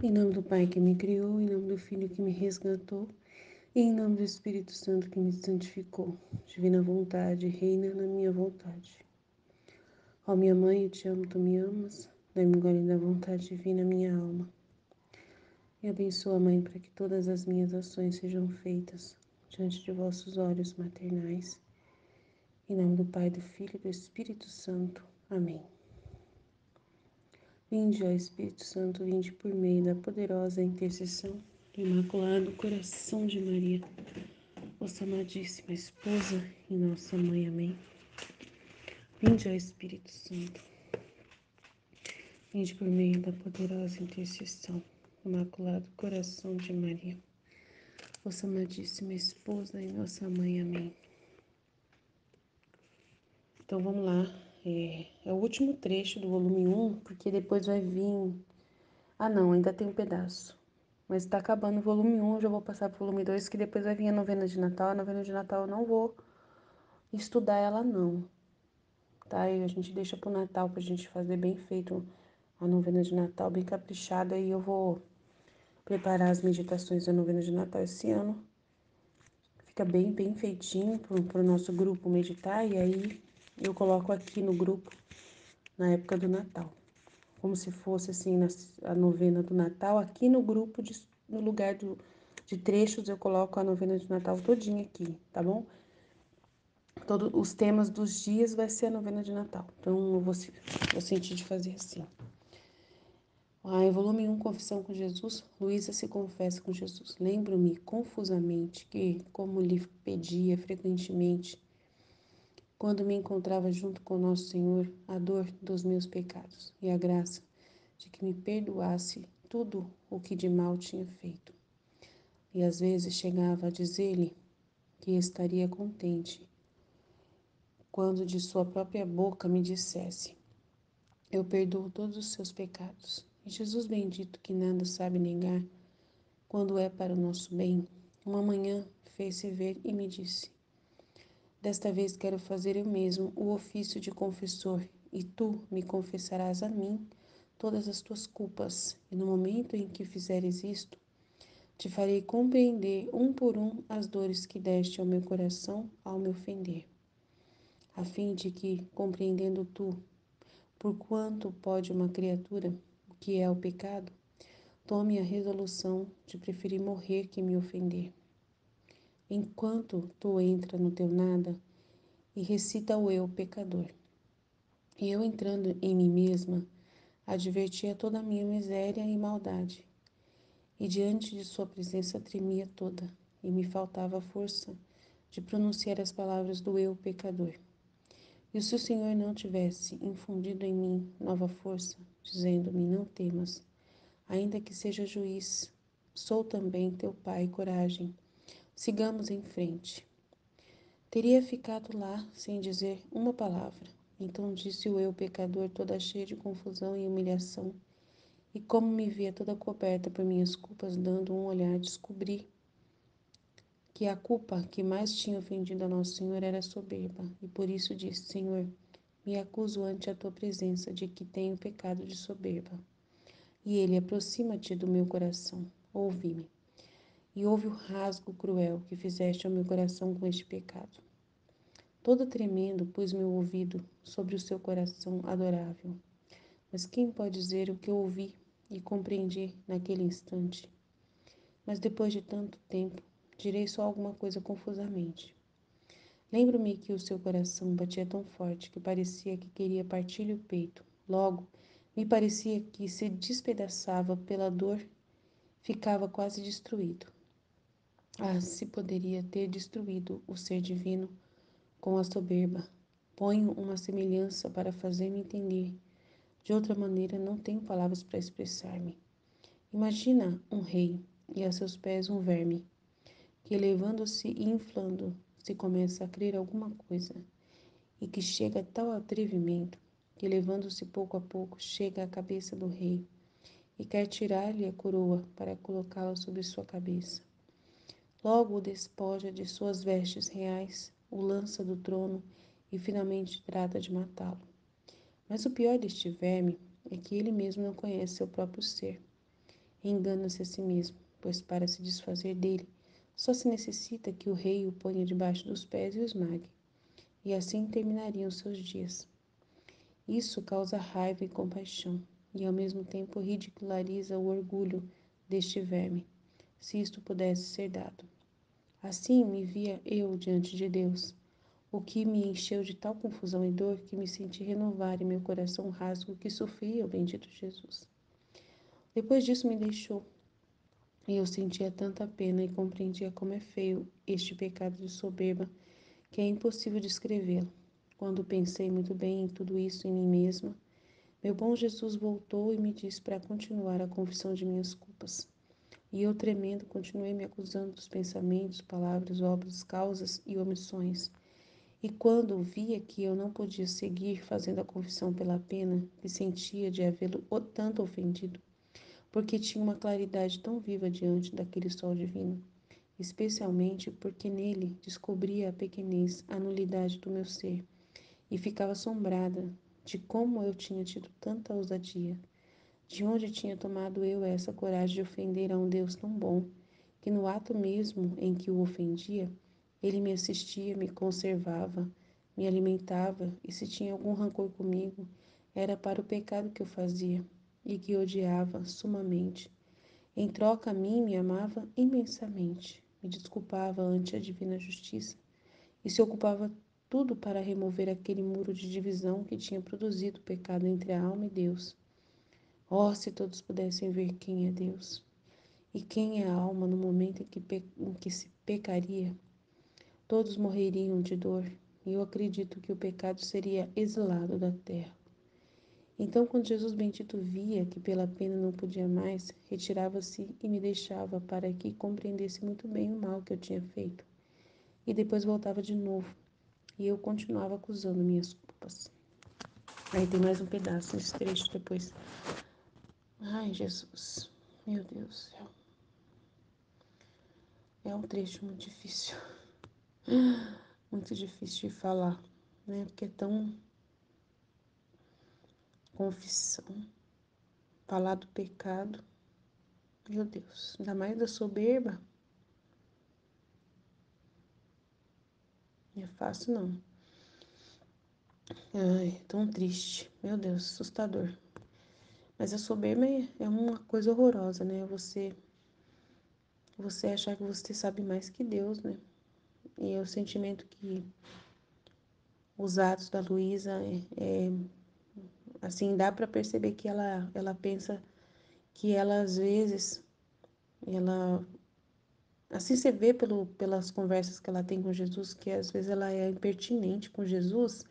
Em nome do Pai que me criou, em nome do Filho que me resgatou, e em nome do Espírito Santo que me santificou. Divina vontade, reina na minha vontade. Ó minha mãe, eu te amo, tu me amas. Dai-me glória da vontade divina, minha alma. E abençoa, Mãe, para que todas as minhas ações sejam feitas diante de vossos olhos maternais. Em nome do Pai, do Filho e do Espírito Santo. Amém. Vinde, ó Espírito Santo, vinde por meio da poderosa intercessão do Imaculado Coração de Maria, vossa amadíssima esposa e nossa mãe. Amém. Vinde, ó Espírito Santo, vinde por meio da poderosa intercessão do Imaculado Coração de Maria, vossa amadíssima esposa e nossa mãe. Amém. Então vamos lá, é o último trecho do volume 1, porque depois vai vir... Ah não, ainda tem um pedaço. Mas tá acabando o volume 1, já vou passar pro volume 2, que depois vai vir a novena de Natal. A novena de Natal eu não vou estudar ela não, tá? E a gente deixa pro Natal pra gente fazer bem feito a novena de Natal, bem caprichada. E eu vou preparar as meditações da novena de Natal esse ano. Fica bem feitinho pro nosso grupo meditar. E aí eu coloco aqui no grupo na época do Natal. Como se fosse assim a novena do Natal. Aqui no grupo, no lugar de trechos, eu coloco a novena de Natal todinha aqui, tá bom? Todos os temas dos dias vai ser a novena de Natal. Então eu vou sentir de fazer assim. Em volume 1, Confissão com Jesus, Luísa se confessa com Jesus. Lembro-me confusamente que, como lhe pedia frequentemente, quando me encontrava junto com Nosso Senhor, a dor dos meus pecados e a graça de que me perdoasse tudo o que de mal tinha feito. E às vezes chegava a dizer-lhe que estaria contente quando de sua própria boca me dissesse: eu perdoo todos os seus pecados. E Jesus bendito, que nada sabe negar, quando é para o nosso bem, uma manhã fez-se ver e me disse: desta vez quero fazer eu mesmo o ofício de confessor, e tu me confessarás a mim todas as tuas culpas, e no momento em que fizeres isto, te farei compreender um por um as dores que deste ao meu coração ao me ofender, a fim de que, compreendendo tu, por quanto pode uma criatura, o que é o pecado, tome a resolução de preferir morrer que me ofender. Enquanto tu entra no teu nada e recita o eu pecador, e eu entrando em mim mesma, advertia toda a minha miséria e maldade, e diante de sua presença tremia toda, e me faltava força de pronunciar as palavras do eu pecador. E se o Senhor não tivesse infundido em mim nova força, dizendo-me: não temas, ainda que seja juiz, sou também teu pai, coragem, sigamos em frente. Teria ficado lá sem dizer uma palavra. Então disse o eu pecador, toda cheia de confusão e humilhação, e como me via toda coberta por minhas culpas, dando um olhar, descobri que a culpa que mais tinha ofendido a Nosso Senhor era a soberba, e por isso disse: Senhor, me acuso ante a tua presença de que tenho pecado de soberba. E ele: aproxima-te do meu coração, ouve-me, e ouve o rasgo cruel que fizeste ao meu coração com este pecado. Todo tremendo pus meu ouvido sobre o seu coração adorável. Mas quem pode dizer o que eu ouvi e compreendi naquele instante? Mas depois de tanto tempo, direi só alguma coisa confusamente. Lembro-me que o seu coração batia tão forte que parecia que queria partir-lhe o peito. Logo, me parecia que se despedaçava pela dor, ficava quase destruído. Ah, se poderia ter destruído o ser divino com a soberba. Ponho uma semelhança para fazer-me entender. De outra maneira, não tenho palavras para expressar-me. Imagina um rei e a seus pés um verme, que elevando-se e inflando, se começa a crer alguma coisa, e que chega a tal atrevimento, que elevando-se pouco a pouco, chega à cabeça do rei, e quer tirar-lhe a coroa para colocá-la sobre sua cabeça. Logo o despoja de suas vestes reais, o lança do trono e finalmente trata de matá-lo. Mas o pior deste verme é que ele mesmo não conhece seu próprio ser. engana-se a si mesmo, pois para se desfazer dele, só se necessita que o rei o ponha debaixo dos pés e o esmague, e assim terminariam seus dias. Isso causa raiva e compaixão, e ao mesmo tempo ridiculariza o orgulho deste verme, se isto pudesse ser dado. Assim me via eu diante de Deus, o que me encheu de tal confusão e dor que me senti renovar em meu coração o rasgo que sofria o bendito Jesus. Depois disso me deixou, e eu sentia tanta pena e compreendia como é feio este pecado de soberba, que é impossível descrevê-lo. Quando pensei muito bem em tudo isso em mim mesma, meu bom Jesus voltou e me disse para continuar a confissão de minhas culpas. E eu, tremendo, continuei me acusando dos pensamentos, palavras, obras, causas e omissões. E quando via que eu não podia seguir fazendo a confissão pela pena que sentia de havê-lo tanto ofendido, porque tinha uma claridade tão viva diante daquele sol divino, especialmente porque nele descobria a pequenez, a nulidade do meu ser, e ficava assombrada de como eu tinha tido tanta ousadia, de onde tinha tomado eu essa coragem de ofender a um Deus tão bom, que no ato mesmo em que o ofendia, ele me assistia, me conservava, me alimentava, e se tinha algum rancor comigo, era para o pecado que eu fazia e que odiava sumamente. Em troca a mim me amava imensamente, me desculpava ante a divina justiça e se ocupava tudo para remover aquele muro de divisão que tinha produzido o pecado entre a alma e Deus. Oh, se todos pudessem ver quem é Deus e quem é a alma no momento em que se pecaria, todos morreriam de dor, e eu acredito que o pecado seria exilado da terra. Então, quando Jesus bendito via que pela pena não podia mais, retirava-se e me deixava para que compreendesse muito bem o mal que eu tinha feito. E depois voltava de novo, e eu continuava acusando minhas culpas. Aí tem mais um pedaço nesse trecho depois. Ai, Jesus, meu Deus do céu. É um trecho muito difícil, muito difícil de falar, né? Porque é tão confissão, falar do pecado, meu Deus, ainda mais da soberba, não é fácil não. Ai, tão triste, meu Deus, assustador. Mas a soberba é uma coisa horrorosa, né? Você achar que você sabe mais que Deus, né? E é o sentimento que os atos da Luísa, assim, dá para perceber que ela pensa que ela, às vezes, ela, assim você vê pelas conversas que ela tem com Jesus, que às vezes ela é impertinente com Jesus,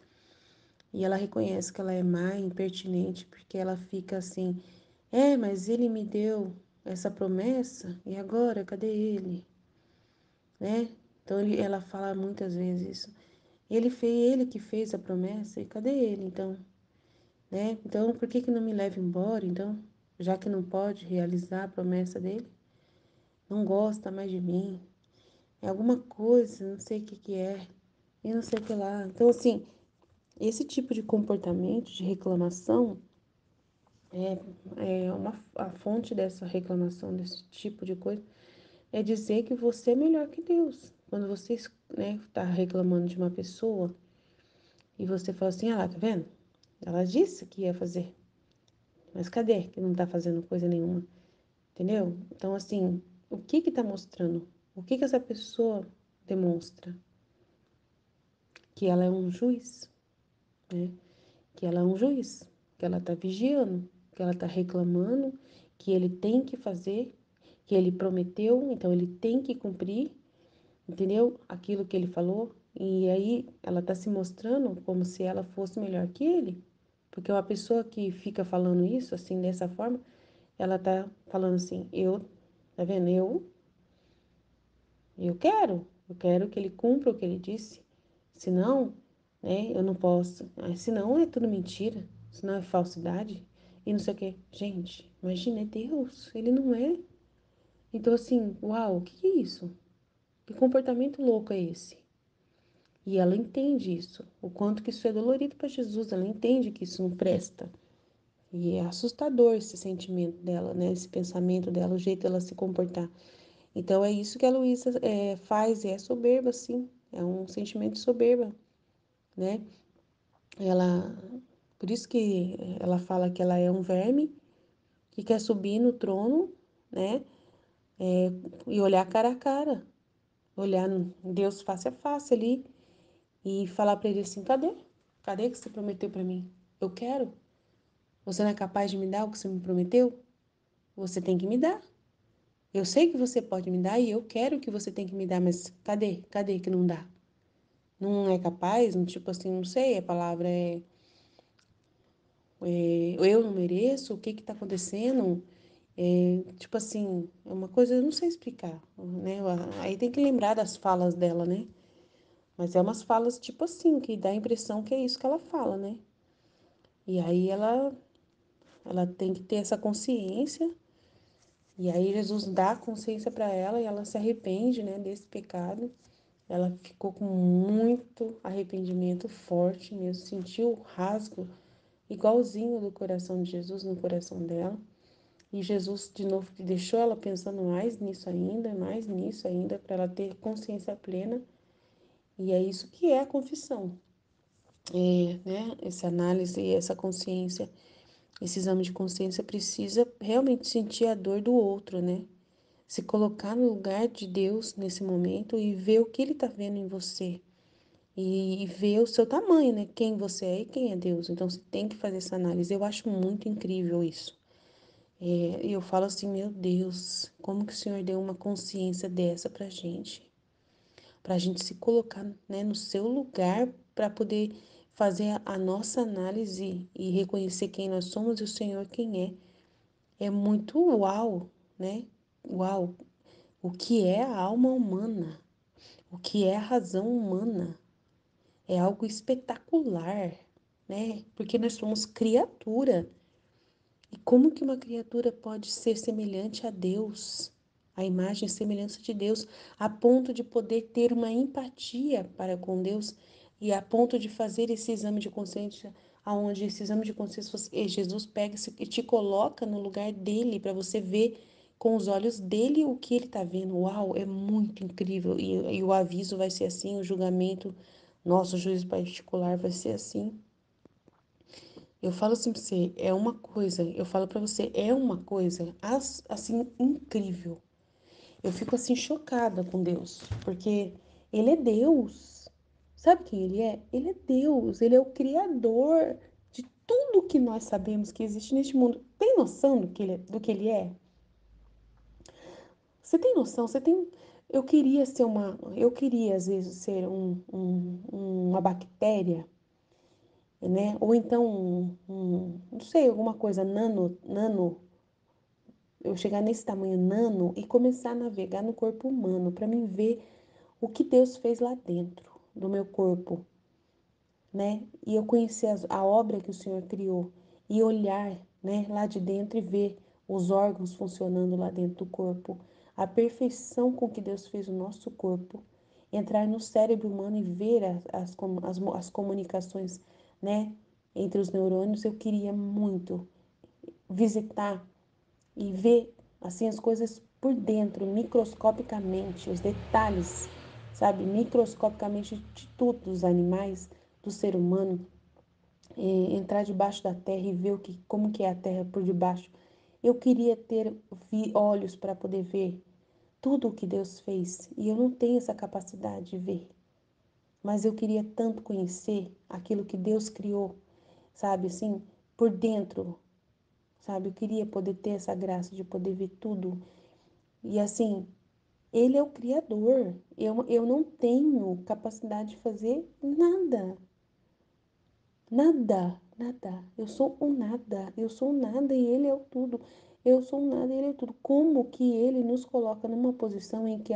e ela reconhece que ela é má, impertinente, porque ela fica assim, mas ele me deu essa promessa, e agora, cadê ele? Né? Então ela fala muitas vezes isso. Ele que fez a promessa, e cadê ele, então? Né? Então, por que que não me leva embora, então? Já que não pode realizar a promessa dele? Não gosta mais de mim? É alguma coisa, não sei o que que é, e não sei o que lá. Então, assim, esse tipo de comportamento, de reclamação, a fonte dessa reclamação, desse tipo de coisa, é dizer que você é melhor que Deus. Quando você, né, tá reclamando de uma pessoa e você fala assim, ah lá, tá vendo? Ela disse que ia fazer, mas cadê que não tá fazendo coisa nenhuma? Entendeu? Então, assim, o que que tá mostrando? O que que essa pessoa demonstra? Que ela é um juiz, né? Que ela é um juiz, que ela tá vigiando, que ela tá reclamando, que ele tem que fazer, que ele prometeu, então ele tem que cumprir, entendeu? Aquilo que ele falou. E aí ela tá se mostrando como se ela fosse melhor que ele. Porque uma pessoa que fica falando isso, assim, dessa forma, ela tá falando assim, tá vendo? Eu quero que ele cumpra o que ele disse. Senão, né, eu não posso. Senão é tudo mentira, senão é falsidade e não sei o quê. Gente, imagina, é Deus, ele não é. Então, assim, uau, o que é isso? Que comportamento louco é esse? E ela entende isso, o quanto que isso é dolorido para Jesus, ela entende que isso não presta, E é assustador esse sentimento dela, né? Esse pensamento dela, o jeito dela se comportar. Então é isso que a Luísa faz, e é soberba, sim. É um sentimento de soberba, né? Ela, por isso que ela fala que ela é um verme que quer subir no trono, né? E olhar cara a cara, olhar Deus face a face ali e falar para ele assim: cadê? Cadê que você prometeu para mim? Eu quero. Você não é capaz de me dar o que você me prometeu? Você tem que me dar. Eu sei que você pode me dar e eu quero que você tem que me dar, mas cadê? Cadê que não dá? Não é capaz? Tipo assim, não sei, a palavra eu não mereço? O que que tá acontecendo? Tipo assim, é uma coisa, eu não sei explicar, né? Aí tem que lembrar das falas dela, né? Mas é umas falas tipo assim, que dá a impressão que é isso que ela fala, né? E aí ela tem que ter essa consciência, e aí Jesus dá a consciência para ela e ela se arrepende, né, desse pecado. Ela ficou com muito arrependimento forte mesmo, sentiu o rasgo igualzinho do coração de Jesus no coração dela. E Jesus, de novo, deixou ela pensando mais nisso ainda, para ela ter consciência plena. E é isso que é a confissão, né? Essa análise e essa consciência, esse exame de consciência precisa realmente sentir a dor do outro, né? Se colocar no lugar de Deus nesse momento e ver o que Ele está vendo em você. E ver o seu tamanho, né? Quem você é e quem é Deus. Então você tem que fazer essa análise. Eu acho muito incrível isso. E eu falo assim, meu Deus, como que o Senhor deu uma consciência dessa pra gente se colocar, né, no seu lugar para poder fazer a nossa análise e reconhecer quem nós somos e o Senhor quem é. É muito uau, né? Uau, o que é a alma humana? O que é a razão humana? É algo espetacular, né? Porque nós somos criatura. E como que uma criatura pode ser semelhante a Deus, a imagem e semelhança de Deus, a ponto de poder ter uma empatia para com Deus e a ponto de fazer esse exame de consciência, aonde esse exame de consciência Jesus pega e te coloca no lugar dele para você ver com os olhos dele o que ele está vendo. Uau, é muito incrível. E o aviso vai ser assim, o julgamento, nosso juízo particular vai ser assim. Eu falo assim pra você, é uma coisa, eu falo pra você, é uma coisa assim incrível. Eu fico assim chocada com Deus, porque ele é Deus. Sabe quem ele é? Ele é Deus, ele é o criador de tudo que nós sabemos que existe neste mundo. Tem noção do que ele é? Você tem noção? Você tem eu queria às vezes ser uma bactéria, né? Ou então, não sei, alguma coisa nano, eu chegar nesse tamanho nano e começar a navegar no corpo humano, para mim ver o que Deus fez lá dentro do meu corpo, né? E eu conhecer a obra que o Senhor criou e olhar, né, lá de dentro e ver os órgãos funcionando lá dentro do corpo, a perfeição com que Deus fez o nosso corpo, entrar no cérebro humano e ver as comunicações, né, entre os neurônios. Eu queria muito visitar e ver assim as coisas por dentro, microscopicamente, os detalhes, sabe, microscopicamente de tudo, dos animais, do ser humano, entrar debaixo da terra e ver como que é a terra por debaixo. Eu queria ter olhos para poder ver tudo o que Deus fez e eu não tenho essa capacidade de ver. Mas eu queria tanto conhecer aquilo que Deus criou, sabe, assim, por dentro, sabe? Eu queria poder ter essa graça de poder ver tudo. E assim, Ele é o Criador. Eu não tenho capacidade de fazer nada. Nada, nada. Eu sou um nada. Eu sou um nada e Ele é o tudo. Eu sou um nada e Ele é o tudo. Como que Ele nos coloca numa posição em que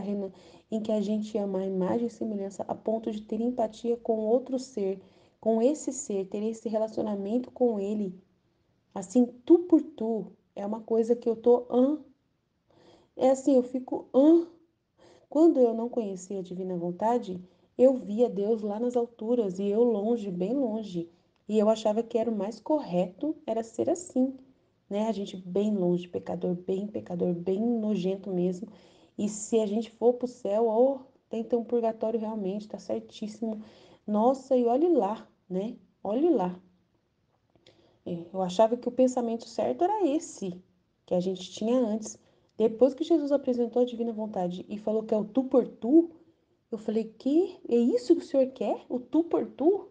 a gente ama a imagem e semelhança a ponto de ter empatia com outro ser, com esse ser, ter esse relacionamento com Ele, assim, tu por tu, é uma coisa que eu tô, é assim, eu fico, Quando eu não conhecia a divina vontade, eu via Deus lá nas alturas e eu longe, bem longe. E eu achava que era o mais correto, era ser assim, né? A gente bem longe, pecador, bem nojento mesmo. E se a gente for pro céu, oh, tem que ter um purgatório realmente, tá certíssimo. Nossa, e olhe lá, né? Olhe lá. Eu achava que o pensamento certo era esse, que a gente tinha antes. Depois que Jesus apresentou a divina vontade e falou que é o tu por tu, eu falei, que? É isso que o Senhor quer? O tu por tu?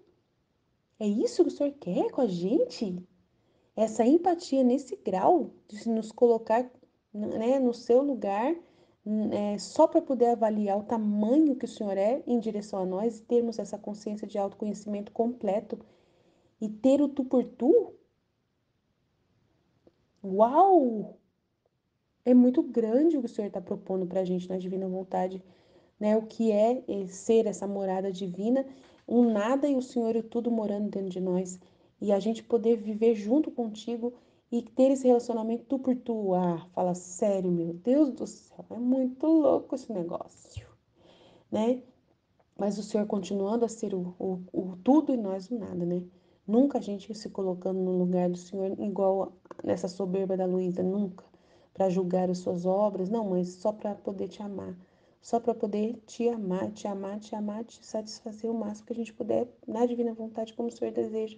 É isso que o Senhor quer com a gente? Essa empatia nesse grau de se nos colocar, né, no seu lugar, só para poder avaliar o tamanho que o Senhor é em direção a nós e termos essa consciência de autoconhecimento completo e ter o tu por tu? Uau! É muito grande o que o Senhor está propondo para a gente na divina vontade, né? O que é ser essa morada divina, um nada e o Senhor e o tudo morando dentro de nós. E a gente poder viver junto contigo e ter esse relacionamento tu por tu. Ah, fala sério, meu Deus do céu, é muito louco esse negócio, né? Mas o Senhor continuando a ser o tudo e nós o nada, né? Nunca a gente se colocando no lugar do Senhor igual nessa soberba da Luísa, nunca. Para julgar as suas obras, não, mas só para poder te amar. Só para poder te amar, te amar, te amar, te satisfazer o máximo que a gente puder, na divina vontade, como o Senhor deseja.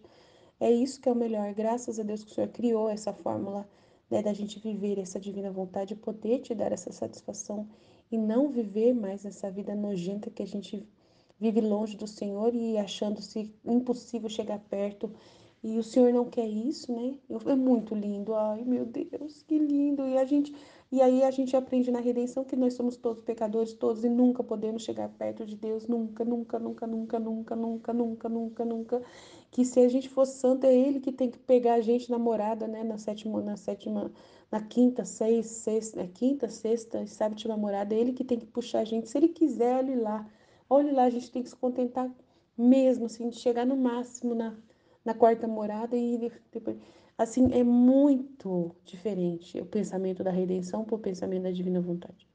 É isso que é o melhor. Graças a Deus que o Senhor criou essa fórmula, né, da gente viver essa divina vontade e poder te dar essa satisfação e não viver mais essa vida nojenta que a gente vive longe do Senhor e achando-se impossível chegar perto. E o Senhor não quer isso, né? É muito lindo. Ai, meu Deus, que lindo. E aí a gente aprende na redenção que nós somos todos pecadores, todos e nunca podemos chegar perto de Deus, nunca, nunca, nunca, nunca, nunca, nunca, nunca, nunca, nunca. Que se a gente for santo, é ele que tem que pegar a gente namorada, né? Na quinta, sexta, quinta, sexta, sétima morada, é ele que tem que puxar a gente. Se ele quiser, olhe lá. Olhe lá, a gente tem que se contentar mesmo, assim, de chegar no máximo na quarta morada e depois. Assim, é muito diferente o pensamento da redenção para o pensamento da divina vontade.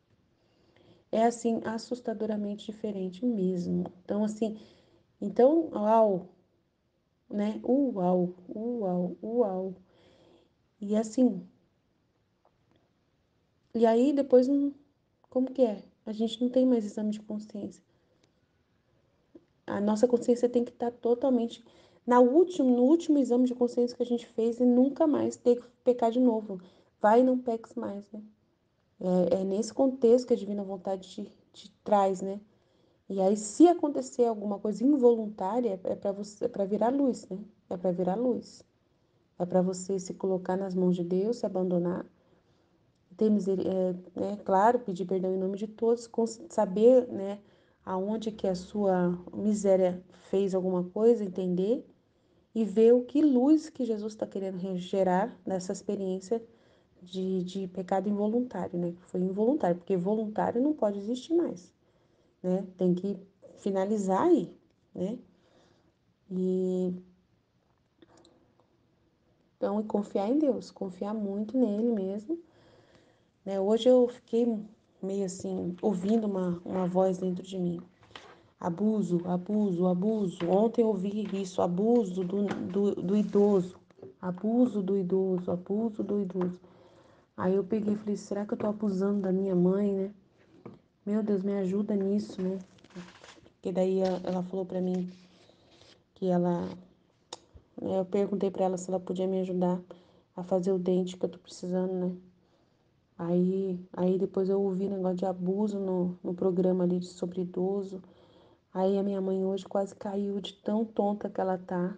É, assim, assustadoramente diferente mesmo. Então, assim, então, uau, né? Uau, uau, uau. E assim, e aí depois, como que é? A gente não tem mais exame de consciência. A nossa consciência tem que estar totalmente no último exame de consciência que a gente fez e nunca mais ter que pecar de novo. Vai e não peques mais, né? É nesse contexto que a divina vontade te traz, né? E aí, se acontecer alguma coisa involuntária, é para você, é para virar luz, né? É para virar luz. É para você se colocar nas mãos de Deus, se abandonar, ter né, claro, pedir perdão em nome de todos, saber, né, aonde que a sua miséria fez alguma coisa, entender e ver o que luz que Jesus está querendo gerar nessa experiência de pecado involuntário, né? Que foi involuntário, porque voluntário não pode existir mais, né? Tem que finalizar aí, né? E então, e confiar em Deus, confiar muito nele mesmo, né? Hoje eu fiquei meio assim, ouvindo uma voz dentro de mim. Abuso, abuso, abuso. Ontem eu ouvi isso, abuso do idoso. Abuso do idoso, abuso do idoso. Aí eu peguei e falei, será que eu tô abusando da minha mãe, né? Meu Deus, me ajuda nisso, né? Porque daí ela falou pra mim que eu perguntei pra ela se ela podia me ajudar a fazer o dente que eu tô precisando, né? Aí depois eu ouvi negócio de abuso no programa ali sobre idoso. Aí a minha mãe hoje quase caiu de tão tonta que ela tá,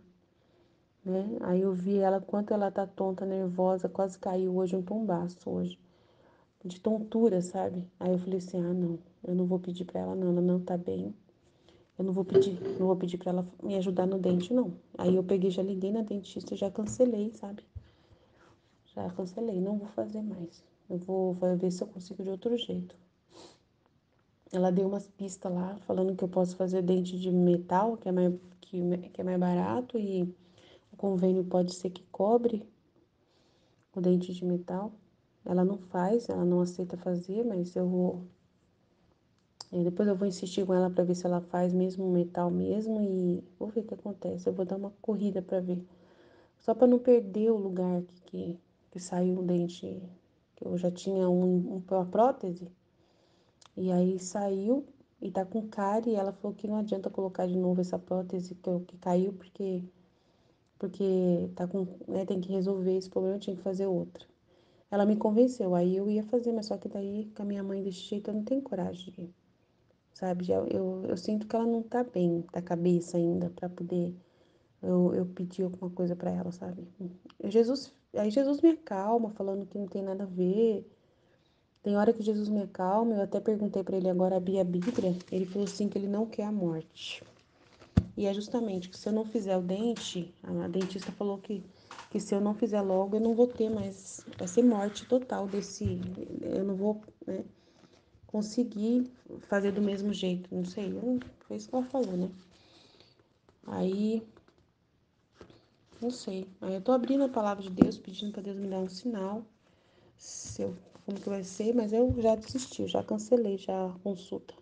né? Aí eu vi ela, quanto ela tá tonta, nervosa, quase caiu hoje, um tombaço hoje. De tontura, sabe? Aí eu falei assim, ah, não, eu não vou pedir pra ela não, ela não tá bem. Eu não vou pedir pra ela me ajudar no dente, não. Aí eu peguei, já liguei na dentista e já cancelei, sabe? Já cancelei, não vou fazer mais. Vou ver se eu consigo de outro jeito. Ela deu umas pistas lá, falando que eu posso fazer dente de metal, que é mais barato, e o convênio pode ser que cobre o dente de metal. Ela não faz, ela não aceita fazer, mas Depois eu vou insistir com ela pra ver se ela faz mesmo metal mesmo e vou ver o que acontece. Eu vou dar uma corrida pra ver. Só pra não perder o lugar que saiu um dente, que eu já tinha uma prótese. E aí saiu e tá com cárie e ela falou que não adianta colocar de novo essa prótese que caiu porque tá com, né, tem que resolver esse problema, eu tinha que fazer outra. Ela me convenceu, aí eu ia fazer, mas só que daí com a minha mãe desse jeito eu não tenho coragem de, sabe? Eu sinto que ela não tá bem da cabeça ainda pra poder eu pedir alguma coisa pra ela, sabe? Aí Jesus me acalma, falando que não tem nada a ver. Tem hora que Jesus me acalma, eu até perguntei pra ele agora abrir a Bíblia, ele falou assim que ele não quer a morte. E é justamente que se eu não fizer o dente, a dentista falou que se eu não fizer logo, eu não vou ter mais, vai ser morte total desse, eu não vou, né, conseguir fazer do mesmo jeito, não sei, foi isso que ela falou, né? Aí, não sei, aí eu tô abrindo a palavra de Deus, pedindo pra Deus me dar um sinal, se eu, como que vai ser, mas eu já desisti, eu já cancelei já a consulta.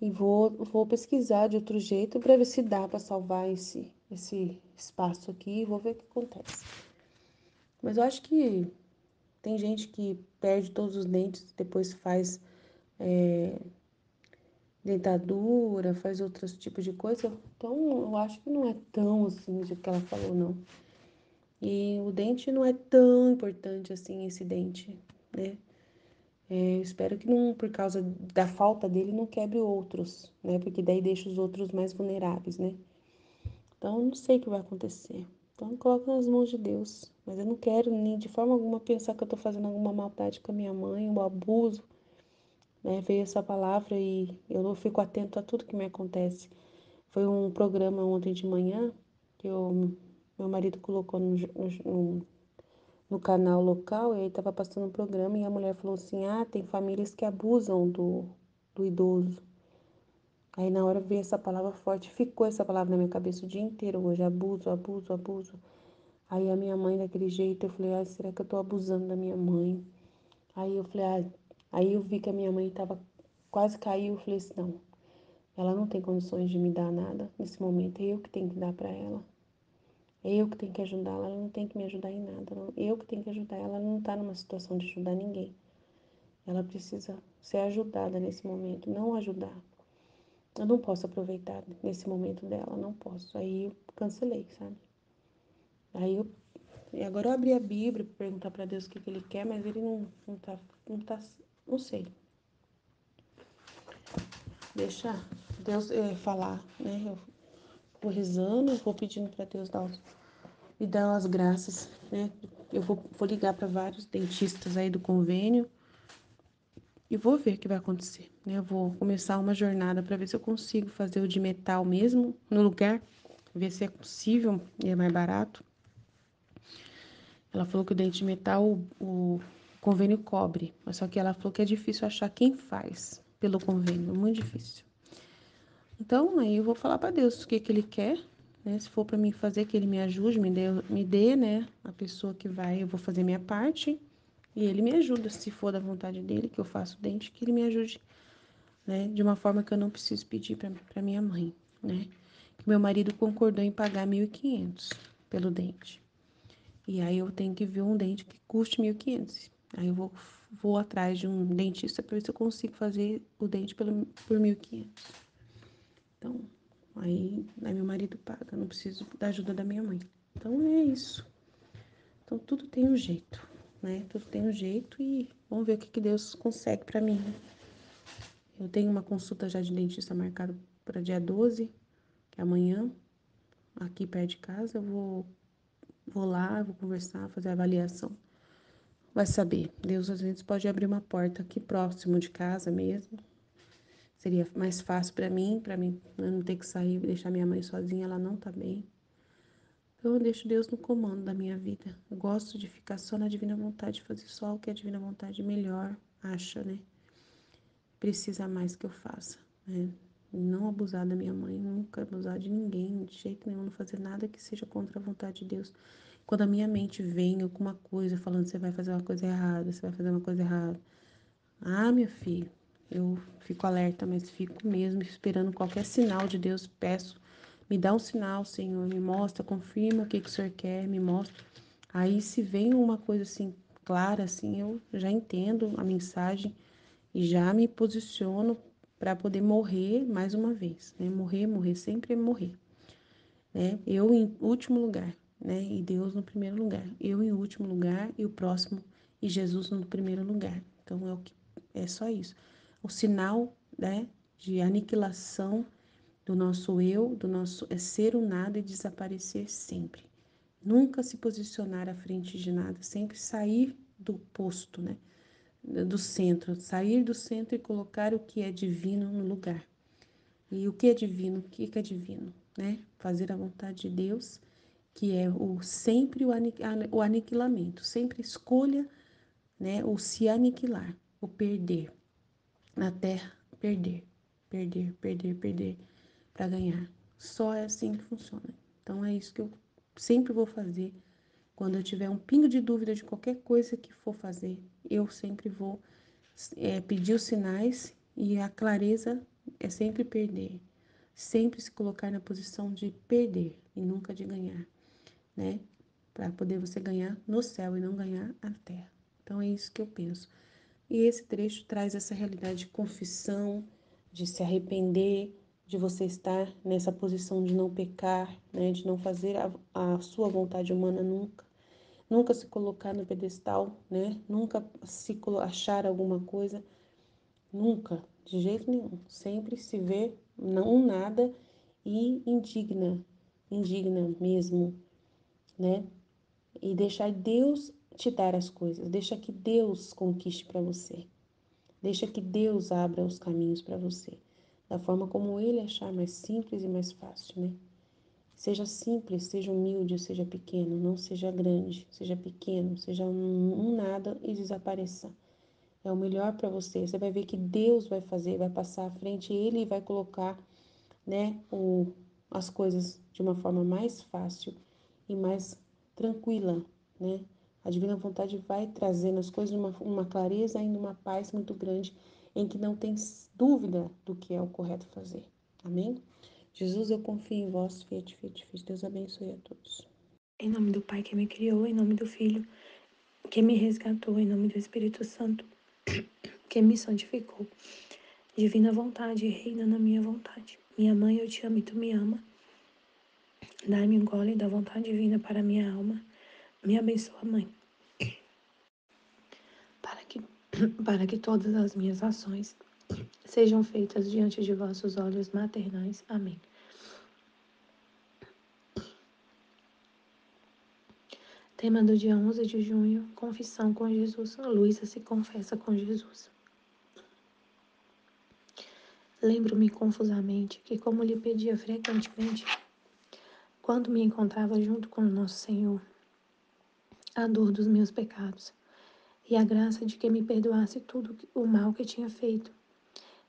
E vou pesquisar de outro jeito para ver se dá para salvar esse espaço aqui e vou ver o que acontece. Mas eu acho que tem gente que perde todos os dentes, depois faz dentadura, faz outros tipos de coisa. Então eu acho que não é tão assim do que ela falou, não. E o dente não é tão importante assim, esse dente, né? Eu espero que não, por causa da falta dele, não quebre outros, né? Porque daí deixa os outros mais vulneráveis, né? Então, eu não sei o que vai acontecer. Então, eu coloco nas mãos de Deus. Mas eu não quero nem de forma alguma pensar que eu tô fazendo alguma maldade com a minha mãe, um abuso, né? Veio essa palavra e eu fico atento a tudo que me acontece. Foi um programa ontem de manhã que meu marido colocou no canal local e aí tava passando um programa e a mulher falou assim, ah, tem famílias que abusam do idoso. Aí na hora veio essa palavra forte, ficou essa palavra na minha cabeça o dia inteiro hoje, abuso, abuso, abuso. Aí a minha mãe daquele jeito, eu falei, ah, será que eu tô abusando da minha mãe? Aí eu falei, ah, aí eu vi que a minha mãe tava, quase caiu, eu falei assim, não, ela não tem condições de me dar nada nesse momento, é eu que tenho que dar pra ela. É eu que tenho que ajudá-la, ela não tem que me ajudar em nada, não. Eu que tenho que ajudar ela, ela não tá numa situação de ajudar ninguém. Ela precisa ser ajudada nesse momento, não ajudar. Eu não posso aproveitar nesse momento dela, não posso. Aí eu cancelei, sabe? Aí eu E agora eu abri a Bíblia para perguntar para Deus o que ele quer, mas ele não tá, não sei. Deixa Deus falar, né? Eu vou rezando, vou pedindo para Deus me dar as graças, né? Eu vou ligar para vários dentistas aí do convênio e vou ver o que vai acontecer, né? Eu vou começar uma jornada para ver se eu consigo fazer o de metal mesmo no lugar, ver se é possível e é mais barato. Ela falou que o dente de metal, o convênio cobre, mas só que ela falou que é difícil achar quem faz pelo convênio, muito difícil. Então, aí eu vou falar para Deus o que que ele quer, né? Se for para mim fazer, que ele me ajude, me dê, né? A pessoa que vai, eu vou fazer minha parte e ele me ajuda, se for da vontade dele, que eu faço o dente, que ele me ajude, né? De uma forma que eu não preciso pedir para minha mãe, né? Que meu marido concordou em pagar 1.500 pelo dente. E aí eu tenho que ver um dente que custe 1.500. Aí eu vou atrás de um dentista para ver se eu consigo fazer o dente por 1.500. Então, aí meu marido paga, não preciso da ajuda da minha mãe. Então é isso. Então tudo tem um jeito, né? Tudo tem um jeito e vamos ver o que Deus consegue para mim. Eu tenho uma consulta já de dentista marcada para dia 12, que é amanhã, aqui perto de casa. Vou lá, vou conversar, fazer a avaliação. Vai saber, Deus às vezes pode abrir uma porta aqui próximo de casa mesmo. Seria mais fácil para mim eu não ter que sair e deixar minha mãe sozinha, ela não tá bem. Então eu deixo Deus no comando da minha vida. Eu gosto de ficar só na divina vontade, fazer só o que a divina vontade melhor acha, né? Precisa mais que eu faça, né? Não abusar da minha mãe, nunca abusar de ninguém, de jeito nenhum, não fazer nada que seja contra a vontade de Deus. Quando a minha mente vem alguma coisa falando que você vai fazer uma coisa errada, você vai fazer uma coisa errada. Ah, minha filha, Eu fico alerta, mas fico mesmo esperando qualquer sinal de Deus. Peço, me dá um sinal, Senhor, me mostra, confirma o que que o Senhor quer, me mostra. Aí, se vem uma coisa assim clara, assim, eu já entendo a mensagem e já me posiciono para poder morrer mais uma vez, né? Morrer, morrer, sempre é morrer, né? Eu em último lugar, né? E Deus no primeiro lugar. Eu em último lugar e o próximo e Jesus no primeiro lugar. Então é o que é só isso. O sinal, né, de aniquilação do nosso eu, do nosso é ser o nada e desaparecer sempre. Nunca se posicionar à frente de nada, sempre sair do posto, né? Do centro, sair do centro e colocar o que é divino no lugar. E o que é divino? O que é divino, né? Fazer a vontade de Deus, que é o sempre o aniquilamento, sempre escolha, né, o se aniquilar, o perder na terra, perder, perder, perder, perder para ganhar. Só é assim que funciona. Então é isso que eu sempre vou fazer. Quando eu tiver um pingo de dúvida de qualquer coisa que for fazer, eu sempre vou pedir os sinais e a clareza é sempre perder. Sempre se colocar na posição de perder e nunca de ganhar, né? Para poder você ganhar no céu e não ganhar na terra. Então é isso que eu penso. E esse trecho traz essa realidade de confissão, de se arrepender, de você estar nessa posição de não pecar, né? De não fazer a sua vontade humana nunca. Nunca se colocar no pedestal, né? Nunca se achar alguma coisa, nunca, de jeito nenhum. Sempre se ver não nada e indigna, indigna mesmo, né? E deixar Deus te dar as coisas, deixa que Deus conquiste para você. Deixa que Deus abra os caminhos para você, da forma como Ele achar mais simples e mais fácil, né? Seja simples, seja humilde, seja pequeno, não seja grande, seja pequeno, seja um nada e desapareça. É o melhor para você. Você vai ver que Deus vai fazer, vai passar à frente, Ele vai colocar, né, as coisas de uma forma mais fácil e mais tranquila, né? A divina vontade vai trazendo as coisas uma clareza e numa paz muito grande, em que não tem dúvida do que é o correto fazer. Amém? Jesus, eu confio em vós, fiat, fiat, fiat. Deus abençoe a todos. Em nome do Pai que me criou, em nome do Filho que me resgatou, em nome do Espírito Santo que me santificou. Divina vontade, reina na minha vontade. Minha mãe, eu te amo e tu me ama. Dai-me um gole da vontade divina para minha alma. Me abençoa, mãe, para que, para que todas as minhas ações sejam feitas diante de vossos olhos maternais. Amém. Tema do dia 11 de junho, confissão com Jesus. Luísa se confessa com Jesus. Lembro-me confusamente que, como lhe pedia frequentemente, quando me encontrava junto com o nosso Senhor, a dor dos meus pecados e a graça de que me perdoasse tudo o mal que tinha feito.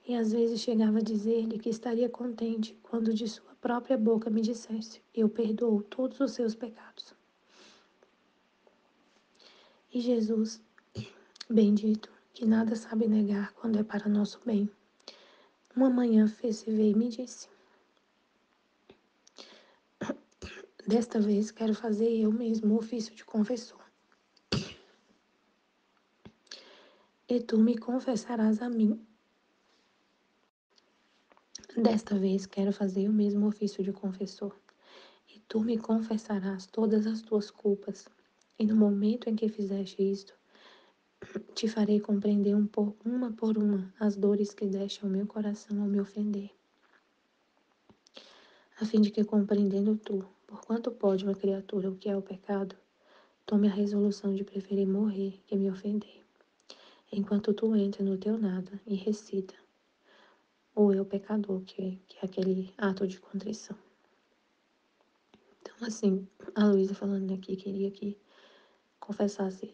E às vezes chegava a dizer-lhe que estaria contente quando de sua própria boca me dissesse: Eu perdoo todos os seus pecados. E Jesus, bendito, que nada sabe negar quando é para nosso bem, uma manhã fez-se ver e me disse: Desta vez quero fazer eu mesmo o ofício de confessor. E tu me confessarás a mim. Desta vez quero fazer eu mesmo o ofício de confessor. E tu me confessarás todas as tuas culpas. E no momento em que fizeste isto, te farei compreender uma por uma as dores que deste ao meu coração ao me ofender, a fim de que, compreendendo tu, por quanto pode uma criatura o que é o pecado, tome a resolução de preferir morrer que me ofender, enquanto tu entra no teu nada e recita o eu pecador, que é aquele ato de contrição. Então, assim, a Luísa falando aqui, queria que confessasse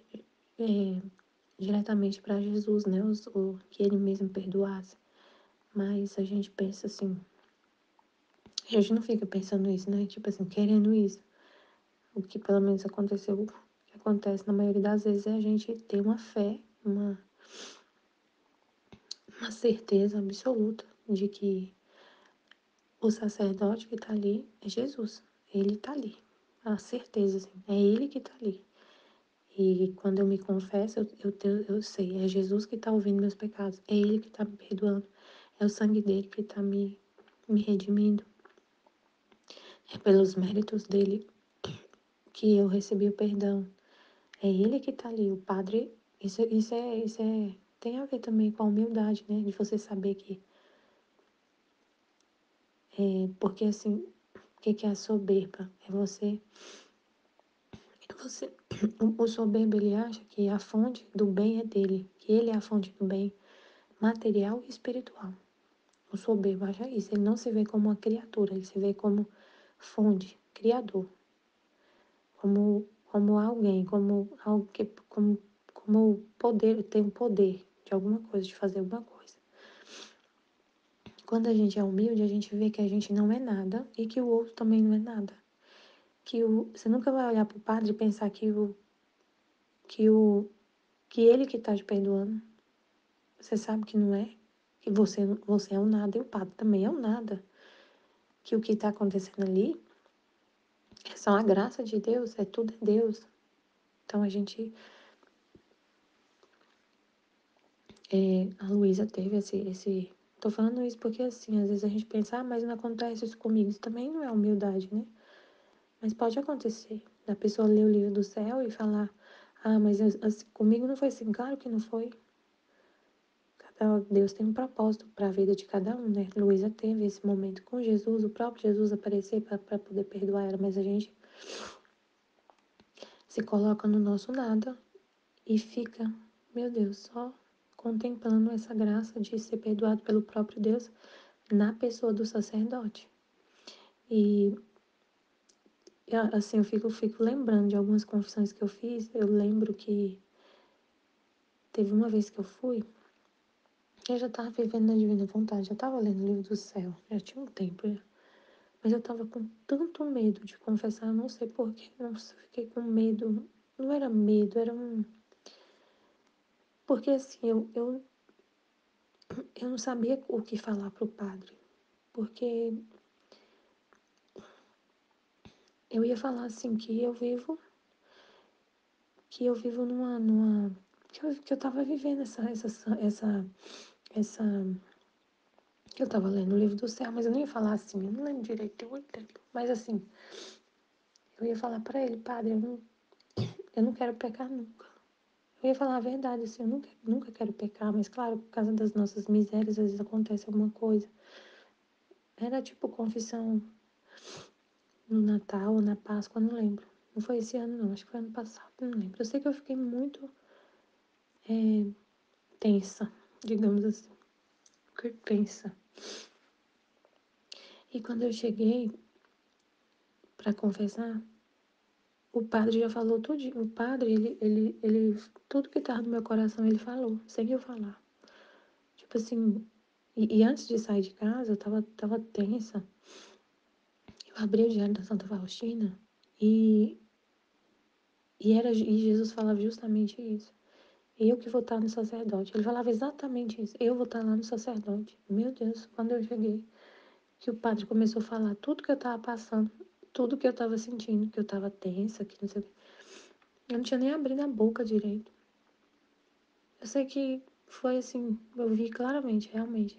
diretamente para Jesus, né, o que ele mesmo perdoasse. Mas a gente pensa assim, a gente não fica pensando isso, né? Tipo assim, querendo isso. O que pelo menos aconteceu, o que acontece na maioria das vezes é a gente ter uma fé, uma certeza absoluta de que o sacerdote que está ali é Jesus. Ele está ali. A certeza, assim, é ele que está ali. E quando eu me confesso, eu sei, é Jesus que está ouvindo meus pecados, é ele que está me perdoando, é o sangue dele que está me redimindo, é pelos méritos dele que eu recebi o perdão. É ele que está ali, o Padre. Tem a ver também com a humildade, né? De você saber que. Porque assim, o que é a soberba? É você. O soberbo, ele acha que a fonte do bem é dele, que ele é a fonte do bem material e espiritual. O soberbo acha isso. Ele não se vê como uma criatura, ele se vê como fonte, criador, como alguém, como algo que, como poder, tem um poder de alguma coisa, de fazer alguma coisa. Quando a gente é humilde, a gente vê que a gente não é nada e que o outro também não é nada. Você nunca vai olhar para o padre e pensar que, o, que ele que está te perdoando. Você sabe que não é. Que você é um nada e o padre também é um nada. Que o que está acontecendo ali é só a graça de Deus, tudo é Deus. Então a gente. A Luísa teve esse. Tô falando isso porque assim, às vezes a gente pensa, mas não acontece isso comigo. Isso também não é humildade, né? Mas pode acontecer. Da pessoa ler o livro do céu e falar, mas assim, comigo não foi assim. Claro que não foi. Deus tem um propósito para a vida de cada um, né? Luísa teve esse momento com Jesus, o próprio Jesus aparecer para poder perdoar ela, mas a gente se coloca no nosso nada e fica, meu Deus, só contemplando essa graça de ser perdoado pelo próprio Deus na pessoa do sacerdote. E assim, eu fico lembrando de algumas confissões que eu fiz. Eu lembro que teve uma vez que eu já estava vivendo na Divina Vontade, já estava lendo o livro do céu, já tinha um tempo já. Mas eu estava com tanto medo de confessar, não sei porquê, nossa, eu fiquei com medo. Não era medo, era um. Porque assim, eu não sabia o que falar pro padre. Porque eu ia falar assim que eu vivo que eu tava vivendo essa, que eu tava lendo o livro do céu, mas eu não ia falar assim, eu não lembro direito, tem muito tempo. Mas assim, eu ia falar pra ele, padre, eu não quero pecar nunca. Eu ia falar a verdade, assim, eu nunca quero pecar, mas claro, por causa das nossas misérias, às vezes acontece alguma coisa. Era tipo confissão no Natal ou na Páscoa, não lembro. Não foi esse ano, não, acho que foi ano passado, não lembro. Eu sei que eu fiquei muito tensa, digamos assim, fiquei tensa. E quando eu cheguei para confessar, o padre já falou tudo. O padre, tudo que tava no meu coração, ele falou, sem eu falar. Tipo assim, e antes de sair de casa, eu tava tensa. Eu abri o Diário da Santa Faustina e, e Jesus falava justamente isso. Eu que vou estar no sacerdote. Ele falava exatamente isso. Eu vou estar lá no sacerdote. Meu Deus, quando eu cheguei, que o padre começou a falar tudo que eu estava passando, tudo que eu estava sentindo, que eu estava tensa, que não sei o quê. Eu não tinha nem abrido a boca direito. Eu sei que foi assim, eu vi claramente, realmente.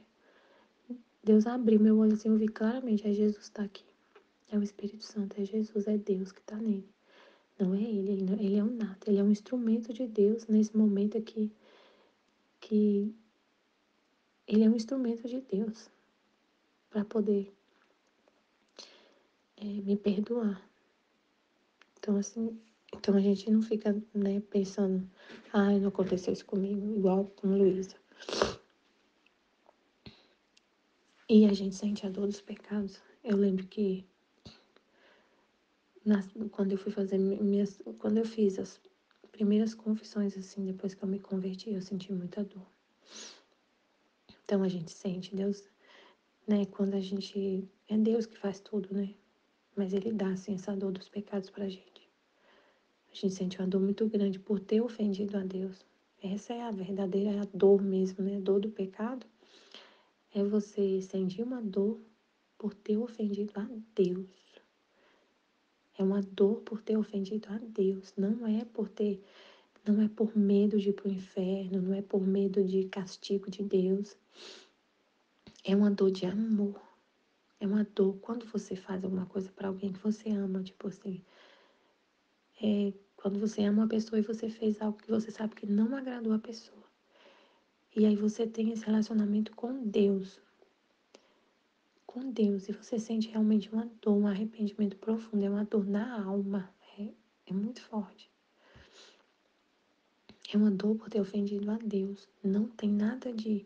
Deus abriu meu olho assim, eu vi claramente, é Jesus está aqui. É o Espírito Santo, é Jesus, é Deus que está nele. Não é ele é um nada, ele é um instrumento de Deus nesse momento aqui, que ele é um instrumento de Deus para poder me perdoar. Então, assim, então a gente não fica, né, pensando, não aconteceu isso comigo, igual com Luísa. E a gente sente a dor dos pecados. Eu lembro que quando eu fui fazer quando eu fiz as primeiras confissões, assim, depois que eu me converti, eu senti muita dor. Então a gente sente Deus, né, quando a gente, é Deus que faz tudo, né, mas Ele dá, assim, essa dor dos pecados pra gente. A gente sente uma dor muito grande por ter ofendido a Deus. Essa é a verdadeira dor mesmo, né? A dor do pecado é você sentir uma dor por ter ofendido a Deus. É uma dor por ter ofendido a Deus. Não é por medo de ir para o inferno, não é por medo de castigo de Deus. É uma dor de amor. É uma dor quando você faz alguma coisa para alguém que você ama, tipo assim, quando você ama uma pessoa e você fez algo que você sabe que não agradou a pessoa. E aí você tem esse relacionamento com Deus, e você sente realmente uma dor, um arrependimento profundo, é uma dor na alma, é muito forte. É uma dor por ter ofendido a Deus. Não tem nada de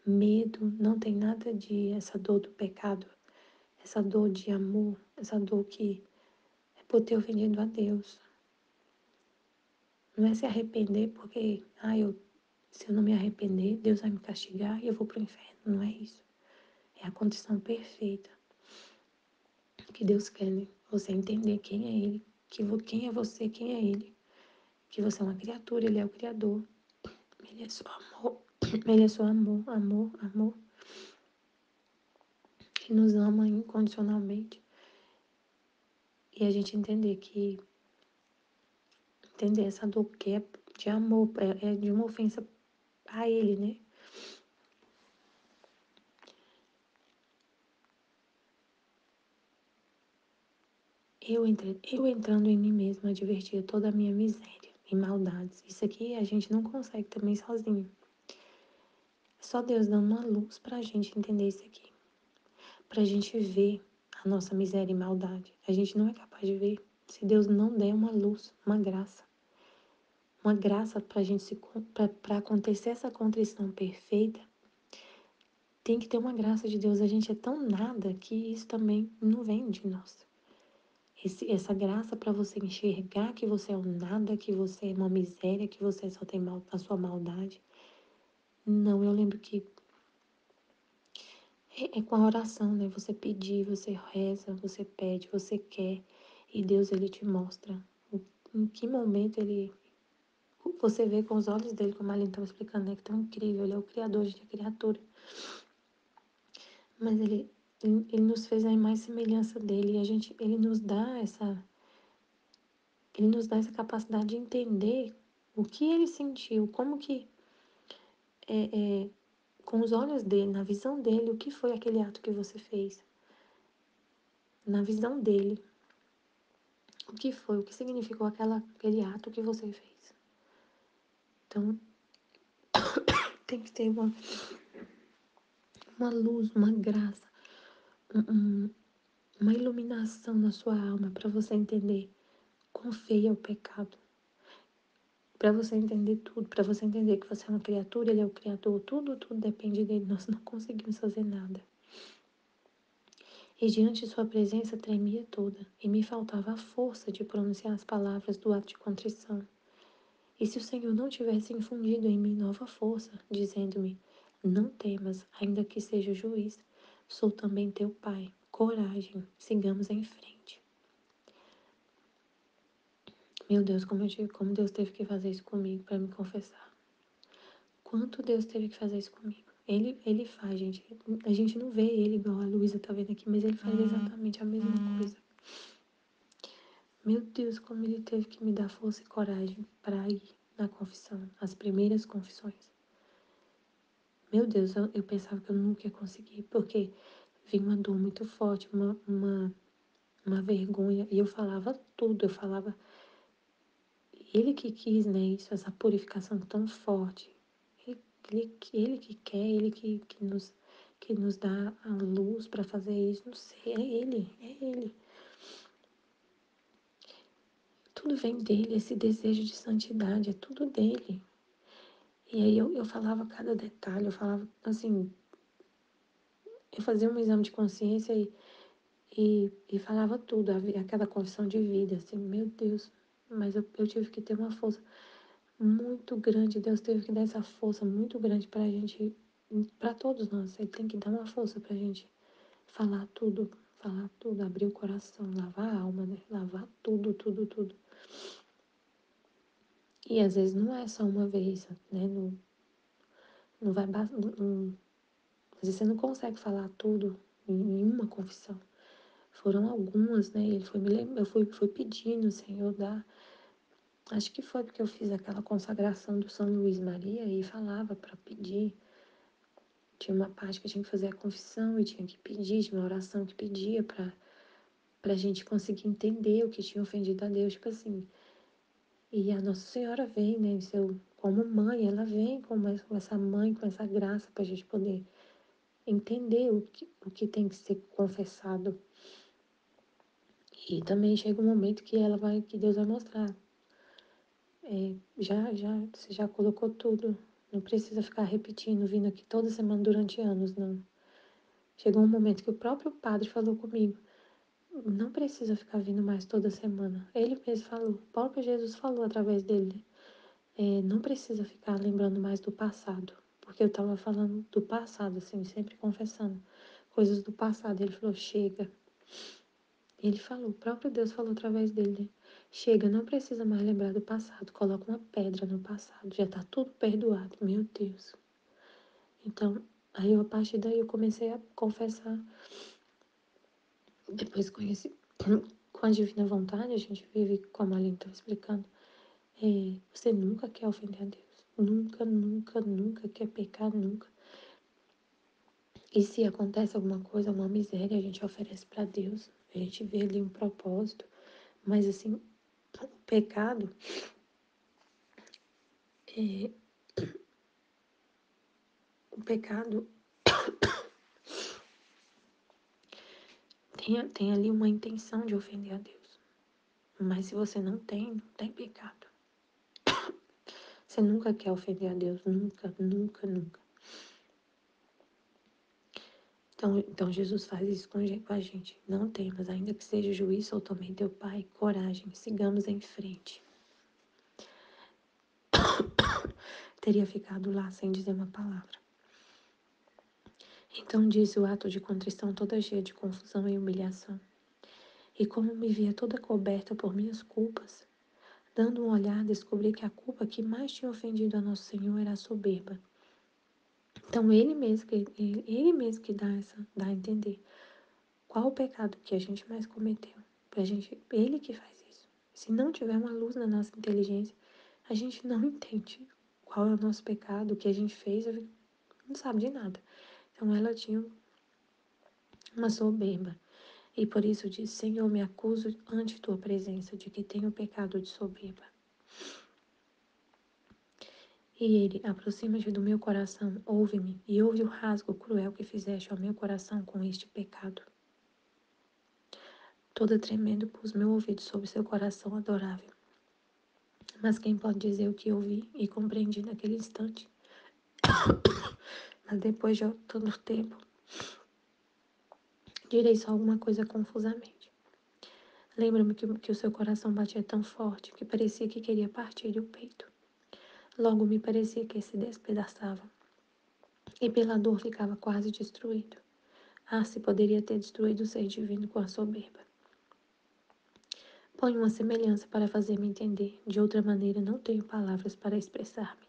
medo, não tem nada de essa dor do pecado, essa dor de amor, essa dor que é por ter ofendido a Deus. Não é se arrepender porque, se eu não me arrepender, Deus vai me castigar e eu vou para o inferno. Não é isso. É a condição perfeita que Deus quer, né? Você entender quem é Ele, quem é você, quem é Ele. Que você é uma criatura, Ele é o Criador. Ele é só amor. Ele é só amor, amor, amor. Ele nos ama incondicionalmente. E a gente entender essa dor que é de amor, é de uma ofensa a Ele, né? Eu entrando em mim mesma, advertia toda a minha miséria e maldades. Isso aqui a gente não consegue também sozinho. É só Deus dando uma luz pra gente entender isso aqui. Pra gente ver a nossa miséria e maldade. A gente não é capaz de ver se Deus não der uma luz, uma graça. Uma graça pra gente pra acontecer essa contrição perfeita. Tem que ter uma graça de Deus. A gente é tão nada que isso também não vem de nós. Essa graça para você enxergar que você é um nada, que você é uma miséria, que você só tem a sua maldade. Não, eu lembro que é com a oração, né? Você pedir, você reza, você pede, você quer, e Deus ele te mostra em que momento você vê com os olhos dele, como a Aline estava explicando, né? Que tão incrível, ele é o Criador, a gente é criatura. Mas ele nos fez a imagem e semelhança dele, e ele nos dá essa capacidade de entender o que ele sentiu, como que, com os olhos dele, na visão dele, o que foi aquele ato que você fez. Na visão dele, o que foi, o que significou aquele ato que você fez. Então, tem que ter uma luz, uma graça, uma iluminação na sua alma para você entender quão feio é o pecado. Para você entender tudo, para você entender que você é uma criatura, ele é o Criador, tudo depende dele, nós não conseguimos fazer nada. E diante de sua presença tremia toda, e me faltava a força de pronunciar as palavras do ato de contrição. E se o Senhor não tivesse infundido em mim nova força, dizendo-me: não temas, ainda que seja juiz, sou também teu pai. Coragem, sigamos em frente. Meu Deus, como Deus teve que fazer isso comigo para me confessar. Quanto Deus teve que fazer isso comigo. Ele faz, gente. A gente não vê ele igual a Luísa tá vendo aqui, mas ele faz exatamente a mesma coisa. Meu Deus, como ele teve que me dar força e coragem para ir na confissão, as primeiras confissões. Meu Deus, eu pensava que eu nunca ia conseguir, porque vinha uma dor muito forte, uma vergonha, e eu falava tudo, eu falava. Ele que quis, né, isso, essa purificação tão forte. Ele que quer, ele que nos dá a luz para fazer isso, não sei, é ele. Tudo vem dele, esse desejo de santidade, é tudo dele. E aí eu falava cada detalhe, eu falava assim, eu fazia um exame de consciência e falava tudo, aquela confissão de vida, assim, meu Deus, mas eu tive que ter uma força muito grande, Deus teve que dar essa força muito grande pra gente, pra todos nós, Ele tem que dar uma força pra gente falar tudo, abrir o coração, lavar a alma, né? Lavar tudo. E às vezes não é só uma vez, né? Não, não vai, às vezes você não consegue falar tudo em uma confissão. Foram algumas, né? Ele foi me lembra, fui pedindo, Senhor, dá. Acho que foi porque eu fiz aquela consagração do São Luís Maria e falava para pedir. Tinha uma parte que eu tinha que fazer a confissão e tinha que pedir, tinha uma oração que pedia para a gente conseguir entender o que tinha ofendido a Deus, tipo assim. E a Nossa Senhora vem, né, como mãe, ela vem com essa mãe, com essa graça para a gente poder entender o que tem que ser confessado. E também chega um momento que Deus vai mostrar. Você já colocou tudo. Não precisa ficar repetindo, vindo aqui toda semana durante anos, não. Chegou um momento que o próprio padre falou comigo, não precisa ficar vindo mais toda semana. Ele mesmo falou, o próprio Jesus falou através dele, não precisa ficar lembrando mais do passado. Porque eu estava falando do passado, assim, sempre confessando coisas do passado. Ele falou, chega. Ele falou, o próprio Deus falou através dele, né? Chega, não precisa mais lembrar do passado. Coloca uma pedra no passado, já tá tudo perdoado. Meu Deus. Então, a partir daí eu comecei a confessar. Depois conheci com a divina vontade, a gente vive, como a Aline estava explicando, você nunca quer ofender a Deus. Nunca, nunca, nunca quer pecar, nunca. E se acontece alguma coisa, uma miséria, a gente oferece para Deus. A gente vê ali um propósito. Mas assim, o pecado, é, o pecado tem ali uma intenção de ofender a Deus. Mas se você não tem pecado. Você nunca quer ofender a Deus, nunca, nunca, nunca. Então Jesus faz isso com a gente. Não temas, ainda que seja juiz ou também teu pai, coragem, sigamos em frente. Teria ficado lá sem dizer uma palavra. Então disse o ato de contrição toda cheia de confusão e humilhação. E como me via toda coberta por minhas culpas, dando um olhar, descobri que a culpa que mais tinha ofendido a Nosso Senhor era a soberba. Então ele mesmo que dá a entender qual o pecado que a gente mais cometeu. Ele que faz isso. Se não tiver uma luz na nossa inteligência, a gente não entende qual é o nosso pecado, o que a gente fez, não sabe de nada. Então ela tinha uma soberba. E por isso disse, Senhor, me acuso ante tua presença de que tenho pecado de soberba. E ele, aproxima-te do meu coração, ouve-me, e ouve o rasgo cruel que fizeste ao meu coração com este pecado. Toda tremendo pus meu ouvido sobre seu coração adorável. Mas quem pode dizer o que ouvi e compreendi naquele instante? Mas depois de tanto tempo, direi só alguma coisa confusamente. Lembro-me que o seu coração batia tão forte que parecia que queria partir o peito. Logo me parecia que se despedaçava. E pela dor ficava quase destruído. Ah, se poderia ter destruído o ser divino com a soberba. Põe uma semelhança para fazer-me entender. De outra maneira, não tenho palavras para expressar-me.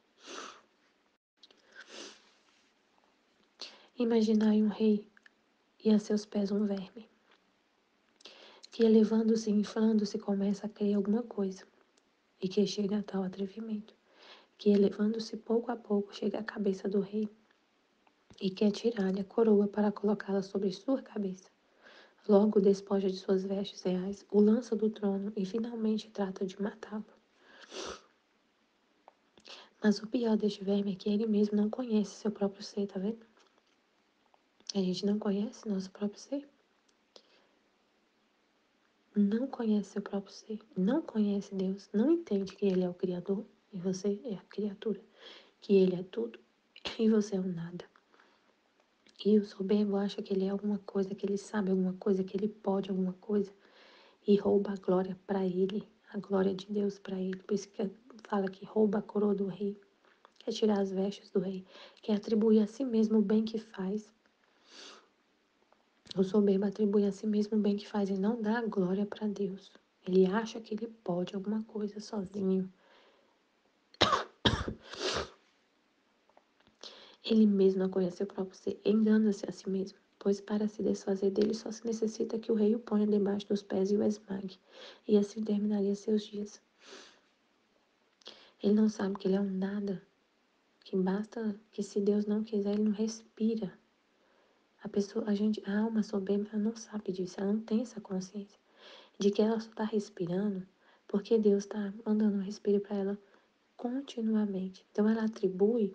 Imaginai um rei e a seus pés um verme, que elevando-se e inflando-se começa a querer alguma coisa, e que chega a tal atrevimento, que elevando-se pouco a pouco chega à cabeça do rei, e quer tirar-lhe a coroa para colocá-la sobre sua cabeça. Logo despoja de suas vestes reais, o lança do trono e finalmente trata de matá-lo. Mas o pior deste verme é que ele mesmo não conhece seu próprio ser, tá vendo? A gente não conhece nosso próprio ser. Não conhece seu próprio ser. Não conhece Deus. Não entende que Ele é o Criador e você é a criatura. Que Ele é tudo e você é o nada. E o soberbo acha que ele é alguma coisa, que ele sabe alguma coisa, que ele pode alguma coisa. E rouba a glória para ele. A glória de Deus para ele. Por isso que fala que rouba a coroa do rei. Quer tirar as vestes do rei. Quer atribuir a si mesmo o bem que faz. O soberbo atribui a si mesmo o bem que faz e não dá a glória para Deus. Ele acha que ele pode alguma coisa sozinho. Ele mesmo não conhece o próprio ser, engana-se a si mesmo, pois para se desfazer dele só se necessita que o rei o ponha debaixo dos pés e o esmague, e assim terminaria seus dias. Ele não sabe que ele é um nada, que basta que se Deus não quiser, ele não respira. A alma soberba, ela não sabe disso, ela não tem essa consciência de que ela só está respirando porque Deus está mandando um respiro para ela continuamente. Então ela atribui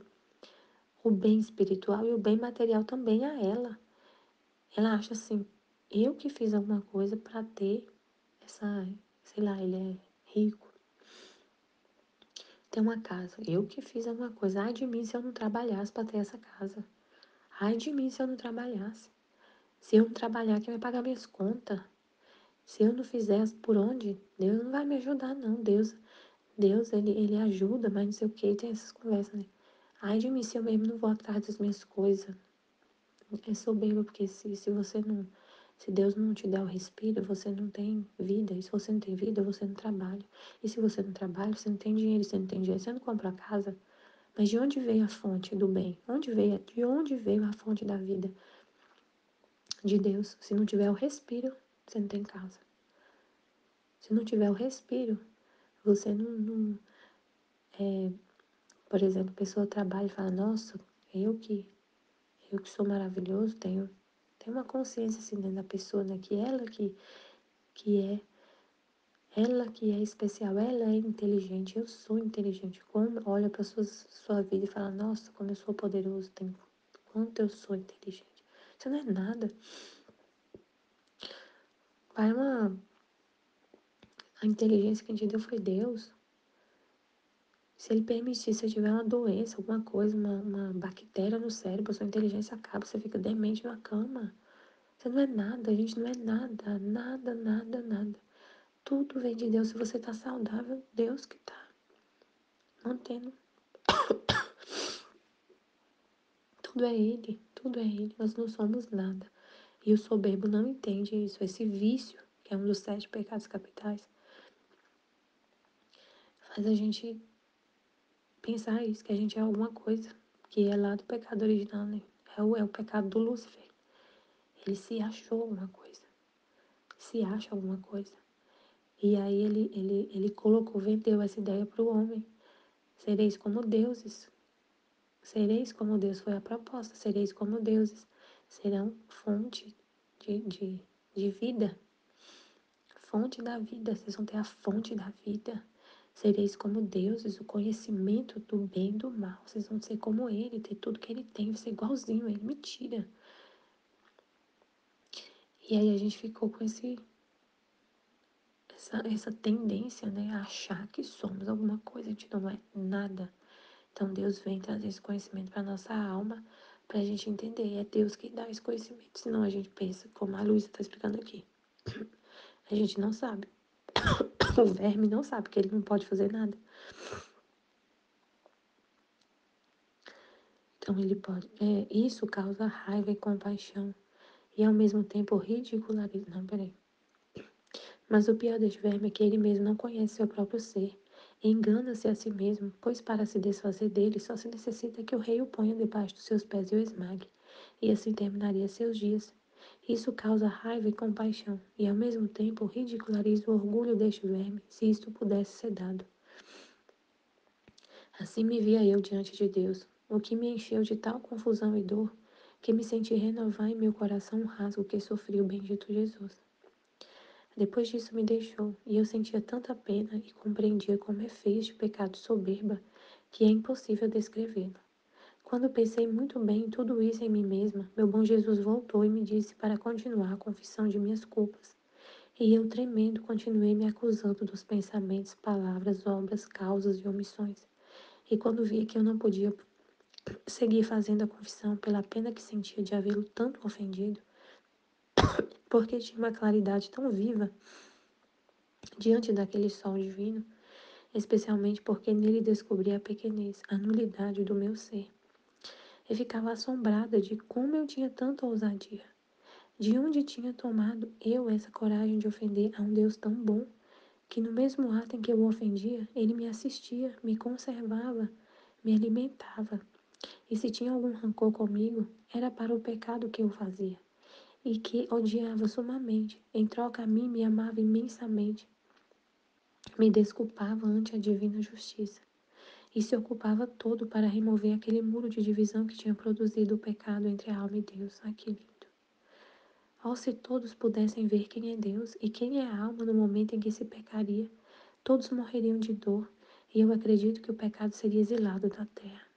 o bem espiritual e o bem material também a ela. Ela acha assim, eu que fiz alguma coisa para ter essa, sei lá, ele é rico, tem uma casa. Eu que fiz alguma coisa. Ai de mim se eu não trabalhasse para ter essa casa. Ai de mim se eu não trabalhasse. Se eu não trabalhar, quem vai pagar minhas contas? Se eu não fizer por onde, Deus não vai me ajudar, não. Deus ele ajuda, mas não sei o que, tem essas conversas, né? Ai de mim se eu mesmo não vou atrás das minhas coisas. É soberba, porque se você não. Se Deus não te der o respiro, você não tem vida. E se você não tem vida, você não trabalha. E se você não trabalha, você não tem dinheiro. E se você não tem dinheiro, você não compra a casa. Mas de onde veio a fonte do bem? De onde veio a fonte da vida? De Deus. Se não tiver o respiro, você não tem casa. Se não tiver o respiro, você não por exemplo, a pessoa trabalha e fala, nossa, eu que, eu que sou maravilhoso, tenho uma consciência assim dentro da pessoa, né? Que é, ela que é especial, ela é inteligente, eu sou inteligente. Como olha para sua vida e fala, nossa, como eu sou poderoso, quanto eu sou inteligente. Isso não é nada. Vai uma, a inteligência que a gente deu foi Deus. Se ele permitir, se eu tiver uma doença, alguma coisa, uma bactéria no cérebro, sua inteligência acaba, você fica demente na cama. Você não é nada, a gente não é nada, nada, nada, nada. Tudo vem de Deus. Se você tá saudável, Deus que tá mantendo. Tudo é Ele, tudo é Ele. Nós não somos nada. E o soberbo não entende isso. Esse vício, que é um dos 7 pecados capitais, faz a gente pensar isso, que a gente é alguma coisa, que é lá do pecado original, né? É o pecado do Lúcifer. Ele se achou alguma coisa, se acha alguma coisa. E aí ele colocou, vendeu essa ideia para o homem. Sereis como deuses. Sereis como Deus, foi a proposta. Sereis como deuses. Serão fonte de, de, de vida. Fonte da vida. Vocês vão ter a fonte da vida. Sereis como deuses, o conhecimento do bem e do mal. Vocês vão ser como ele, ter tudo que ele tem, ser igualzinho a ele. Mentira. E aí a gente ficou com essa tendência, né, a achar que somos alguma coisa, a gente não é nada. Então Deus vem trazer esse conhecimento para nossa alma, para a gente entender. É Deus que dá esse conhecimento. Senão a gente pensa, como a Luísa está explicando aqui. A gente não sabe. O verme não sabe, porque ele não pode fazer nada. Então ele pode. Isso causa raiva e compaixão. E ao mesmo tempo ridiculariza. Não, peraí. Mas o pior deste verme é que ele mesmo não conhece seu próprio ser. Engana-se a si mesmo, pois para se desfazer dele só se necessita que o rei o ponha debaixo dos seus pés e o esmague, e assim terminaria seus dias. Isso causa raiva e compaixão, e ao mesmo tempo ridiculariza o orgulho deste verme, se isto pudesse ser dado. Assim me via eu diante de Deus, o que me encheu de tal confusão e dor, que me senti renovar em meu coração um rasgo que sofri o bendito Jesus. Depois disso me deixou, e eu sentia tanta pena e compreendia como é feio este pecado soberba, que é impossível descrevê-lo. Quando pensei muito bem em tudo isso em mim mesma, meu bom Jesus voltou e me disse para continuar a confissão de minhas culpas. E eu, tremendo, continuei me acusando dos pensamentos, palavras, obras, causas e omissões. E quando vi que eu não podia seguir fazendo a confissão pela pena que sentia de havê-lo tanto ofendido, porque tinha uma claridade tão viva diante daquele sol divino, especialmente porque nele descobri a pequenez, a nulidade do meu ser. Eu ficava assombrada de como eu tinha tanta ousadia, de onde tinha tomado eu essa coragem de ofender a um Deus tão bom, que no mesmo ato em que eu o ofendia, ele me assistia, me conservava, me alimentava. E se tinha algum rancor comigo, era para o pecado que eu fazia, e que odiava sumamente. Em troca a mim me amava imensamente, me desculpava ante a divina justiça, e se ocupava todo para remover aquele muro de divisão que tinha produzido o pecado entre a alma e Deus. Ai, que lindo! Oh, se todos pudessem ver quem é Deus e quem é a alma no momento em que se pecaria, todos morreriam de dor, e eu acredito que o pecado seria exilado da terra.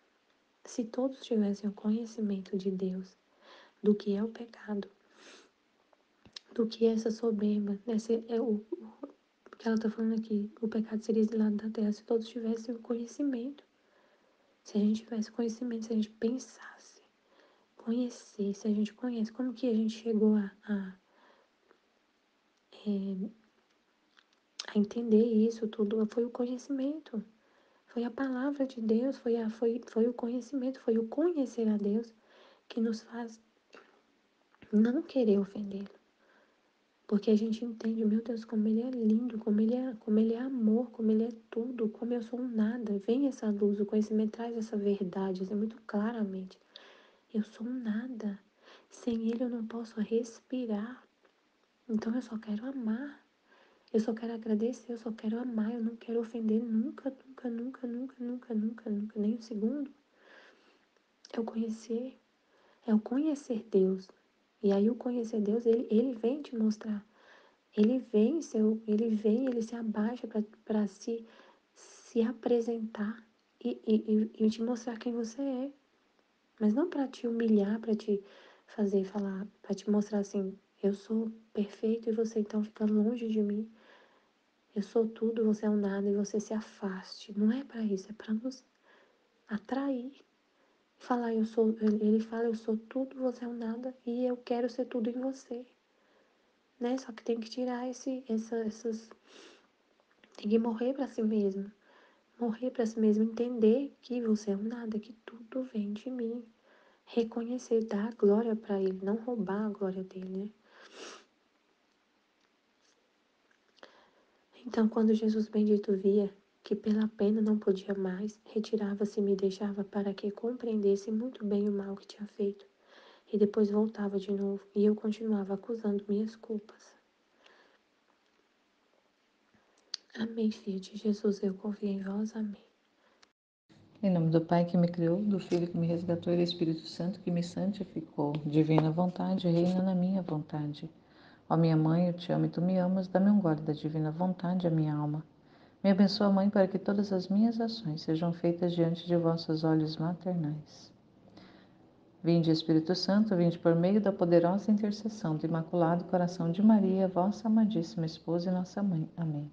Se todos tivessem o conhecimento de Deus, do que é o pecado, do que é essa soberba, o que ela está falando aqui, o pecado seria exilado da terra, se todos tivessem o conhecimento, se a gente tivesse conhecimento, se a gente pensasse, conhecer, se a gente conhece, como que a gente chegou é, a entender isso tudo, foi o conhecimento. Foi a palavra de Deus, foi o conhecimento, foi o conhecer a Deus que nos faz não querer ofendê-lo. Porque a gente entende, meu Deus, como ele é lindo, como ele é amor, como ele é tudo, como eu sou um nada. Vem essa luz, o conhecimento traz essa verdade, assim, muito claramente. Eu sou um nada. Sem ele eu não posso respirar. Então eu só quero amar. Eu só quero agradecer, eu só quero amar, eu não quero ofender nunca, nunca, nunca, nunca, nunca, nunca, nunca, nem um segundo. É o conhecer, é o conhecer Deus. E aí o conhecer Deus, ele vem te mostrar. Ele se abaixa para se apresentar e te mostrar quem você é. Mas não para te humilhar, para te fazer falar, para te mostrar assim, eu sou perfeito e você então fica longe de mim. Eu sou tudo, você é um nada e você se afaste. Não é para isso, é para nos atrair. Falar, ele fala, eu sou tudo, você é um nada e eu quero ser tudo em você. Né? Só que tem que tirar essas. Tem que morrer para si mesmo. Morrer para si mesmo, entender que você é um nada, que tudo vem de mim. Reconhecer, dar glória para ele, não roubar a glória dele, né? Então, quando Jesus bendito via que pela pena não podia mais, retirava-se e me deixava para que compreendesse muito bem o mal que tinha feito. E depois voltava de novo, e eu continuava acusando minhas culpas. Amém, filho de Jesus, eu confio em vós, amém. Em nome do Pai que me criou, do Filho que me resgatou e do Espírito Santo que me santificou. Divina vontade, reina na minha vontade. Ó minha mãe, eu te amo e tu me amas, dá-me um gole da divina vontade, a minha alma. Me abençoa, mãe, para que todas as minhas ações sejam feitas diante de vossos olhos maternais. Vinde, Espírito Santo, vinde por meio da poderosa intercessão do Imaculado Coração de Maria, vossa amadíssima esposa e nossa mãe. Amém.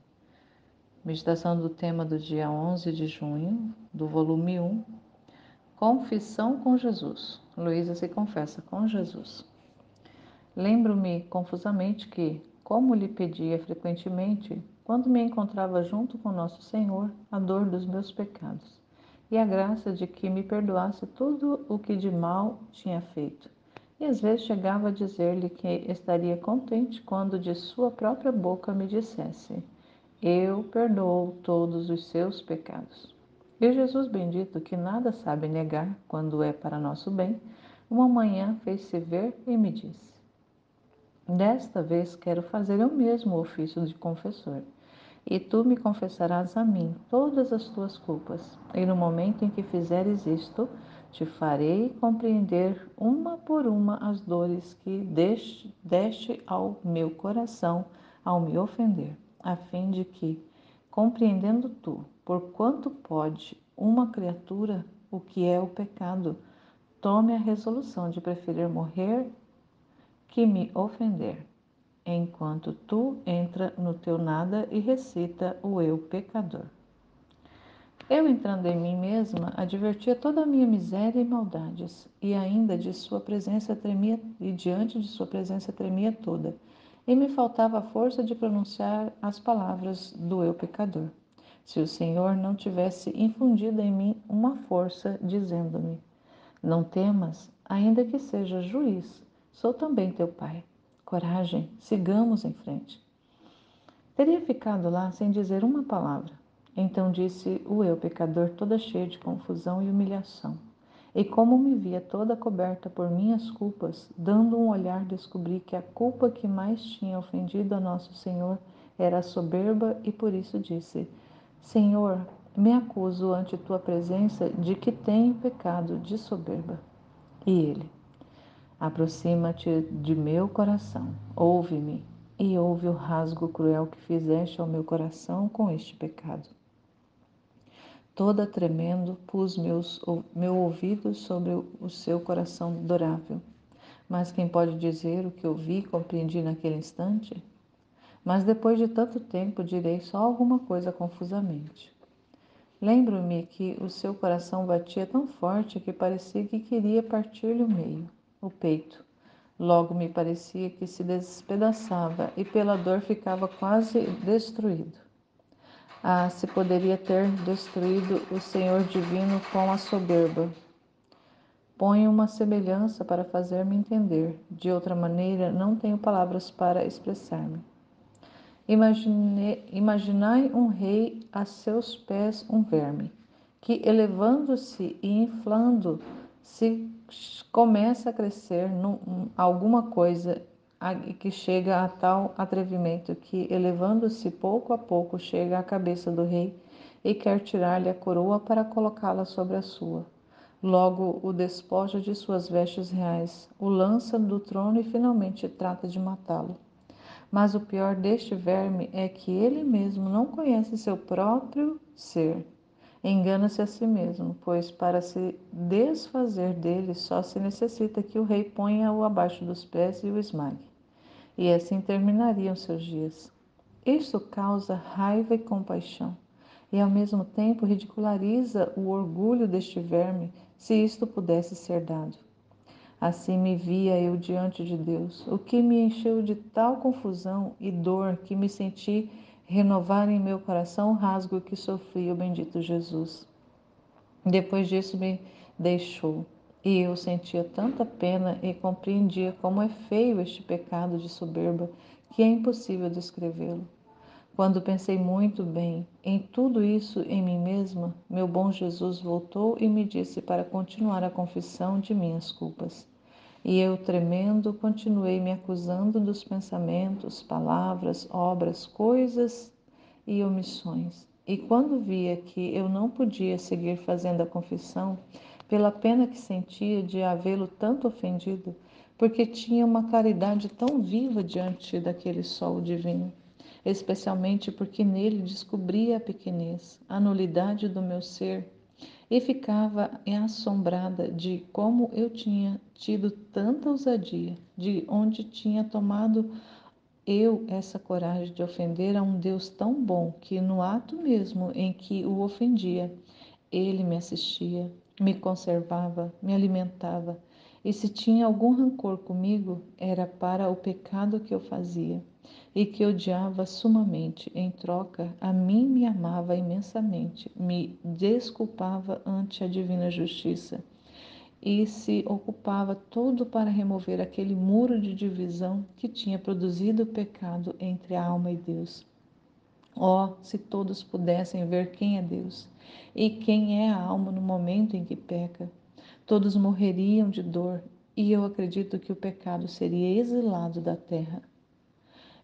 Meditação do tema do dia 11 de junho, do volume 1, Confissão com Jesus. Luísa se confessa com Jesus. Lembro-me confusamente que, como lhe pedia frequentemente, quando me encontrava junto com Nosso Senhor, a dor dos meus pecados e a graça de que me perdoasse tudo o que de mal tinha feito. E às vezes chegava a dizer-lhe que estaria contente quando de sua própria boca me dissesse: Eu perdoo todos os seus pecados. E Jesus bendito, que nada sabe negar quando é para nosso bem, uma manhã fez-se ver e me disse: Desta vez quero fazer eu mesmo o ofício de confessor, e tu me confessarás a mim todas as tuas culpas. E no momento em que fizeres isto, te farei compreender uma por uma as dores que deste ao meu coração ao me ofender, a fim de que, compreendendo tu, por quanto pode uma criatura o que é o pecado, tome a resolução de preferir morrer que me ofender, enquanto tu entra no teu nada e recita o eu pecador. Eu, entrando em mim mesma, advertia toda a minha miséria e maldades, e ainda de sua presença tremia, e diante de sua presença tremia toda, e me faltava a força de pronunciar as palavras do eu pecador, se o Senhor não tivesse infundido em mim uma força, dizendo-me: Não temas, ainda que seja juiz, sou também teu pai. Coragem, sigamos em frente. Teria ficado lá sem dizer uma palavra. Então disse o eu, pecador, toda cheia de confusão e humilhação: E como me via toda coberta por minhas culpas, dando um olhar descobri que a culpa que mais tinha ofendido a nosso Senhor era a soberba, e por isso disse: Senhor, me acuso ante tua presença de que tenho pecado de soberba. E ele: aproxima-te de meu coração, ouve-me, e ouve o rasgo cruel que fizeste ao meu coração com este pecado. Toda tremendo, pus meu ouvido sobre o seu coração adorável. Mas quem pode dizer o que ouvi e compreendi naquele instante? Mas depois de tanto tempo direi só alguma coisa confusamente. Lembro-me que o seu coração batia tão forte que parecia que queria partir-lhe o peito. Logo me parecia que se despedaçava e pela dor ficava quase destruído. Ah, se poderia ter destruído o Senhor Divino com a soberba. Ponho uma semelhança para fazer-me entender. De outra maneira, não tenho palavras para expressar-me. Imaginai um rei a seus pés um verme, que elevando-se e inflando-se começa a crescer alguma coisa e que chega a tal atrevimento que, elevando-se pouco a pouco, chega à cabeça do rei e quer tirar-lhe a coroa para colocá-la sobre a sua. Logo o despoja de suas vestes reais, o lança do trono e finalmente trata de matá-lo. Mas o pior deste verme é que ele mesmo não conhece seu próprio ser. Engana-se a si mesmo, pois para se desfazer dele só se necessita que o rei ponha-o abaixo dos pés e o esmague. E assim terminariam seus dias. Isto causa raiva e compaixão, e ao mesmo tempo ridiculariza o orgulho deste verme, se isto pudesse ser dado. Assim me via eu diante de Deus, o que me encheu de tal confusão e dor que me senti renovar em meu coração o rasgo que sofria o bendito Jesus. Depois disso me deixou, e eu sentia tanta pena e compreendia como é feio este pecado de soberba que é impossível descrevê-lo. Quando pensei muito bem em tudo isso em mim mesma, meu bom Jesus voltou e me disse para continuar a confissão de minhas culpas. E eu, tremendo, continuei me acusando dos pensamentos, palavras, obras, coisas e omissões. E quando via que eu não podia seguir fazendo a confissão, pela pena que sentia de havê-lo tanto ofendido, porque tinha uma caridade tão viva diante daquele sol divino, especialmente porque nele descobria a pequenez, a nulidade do meu ser, e ficava assombrada de como eu tinha tido tanta ousadia, de onde tinha tomado eu essa coragem de ofender a um Deus tão bom que no ato mesmo em que o ofendia, ele me assistia, me conservava, me alimentava, e se tinha algum rancor comigo, era para o pecado que eu fazia e que odiava sumamente. Em troca, a mim me amava imensamente, me desculpava ante a divina justiça e se ocupava todo para remover aquele muro de divisão que tinha produzido o pecado entre a alma e Deus. Oh, se todos pudessem ver quem é Deus e quem é a alma no momento em que peca, todos morreriam de dor, e eu acredito que o pecado seria exilado da terra.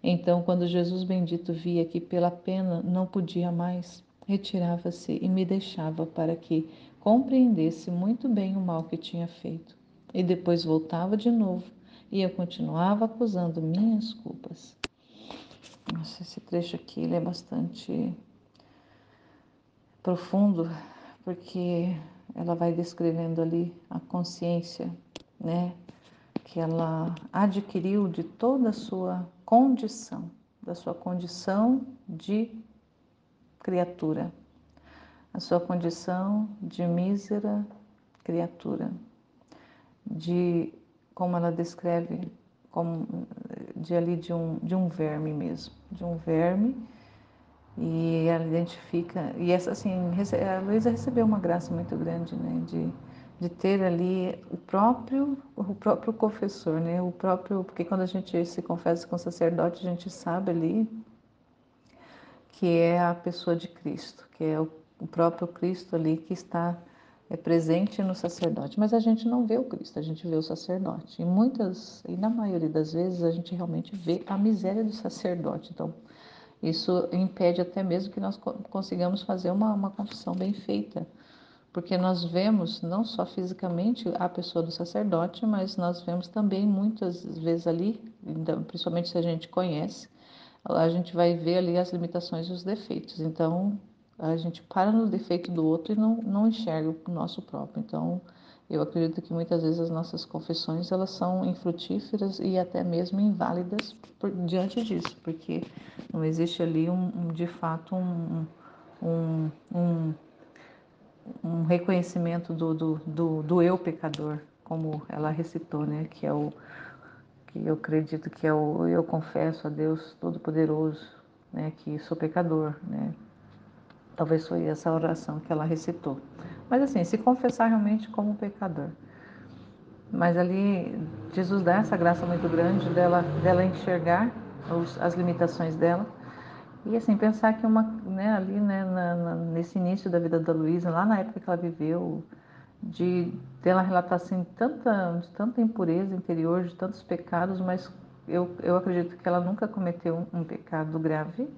Então, quando Jesus bendito via que pela pena não podia mais, retirava-se e me deixava para que compreendesse muito bem o mal que tinha feito. E depois voltava de novo e eu continuava acusando minhas culpas. Nossa, esse trecho aqui ele é bastante profundo, porque ela vai descrevendo ali a consciência, né, que ela adquiriu de toda a sua condição, da sua condição de criatura, a sua condição de mísera criatura, de como ela descreve, como de ali de um verme mesmo, de um verme. E ela identifica, e essa assim, a Luísa recebeu uma graça muito grande, né, de ter ali o próprio confessor, né, o próprio, porque quando a gente se confessa com o sacerdote, a gente sabe ali que é a pessoa de Cristo, que é o próprio Cristo ali que está é presente no sacerdote, mas a gente não vê o Cristo, a gente vê o sacerdote. E na maioria das vezes a gente realmente vê a miséria do sacerdote. Então, isso impede até mesmo que nós consigamos fazer uma confissão bem feita, porque nós vemos não só fisicamente a pessoa do sacerdote, mas nós vemos também muitas vezes ali, principalmente se a gente conhece, a gente vai ver ali as limitações e os defeitos. Então, a gente para no defeito do outro e não enxerga o nosso próprio. Então, eu acredito que muitas vezes as nossas confissões elas são infrutíferas e até mesmo inválidas diante disso, porque não existe ali de fato um, um, um reconhecimento do eu pecador, como ela recitou, né? Que é o que eu acredito que é o eu confesso a Deus Todo-Poderoso, né? Que sou pecador, né? Talvez foi essa oração que ela recitou. Mas assim, se confessar realmente como pecador. Mas ali Jesus dá essa graça muito grande dela enxergar as limitações dela. E assim, pensar que ali, né, nesse início da vida da Luísa, lá na época que ela viveu, dela relatar assim tanta impureza interior, de tantos pecados, mas eu acredito que ela nunca cometeu um pecado grave,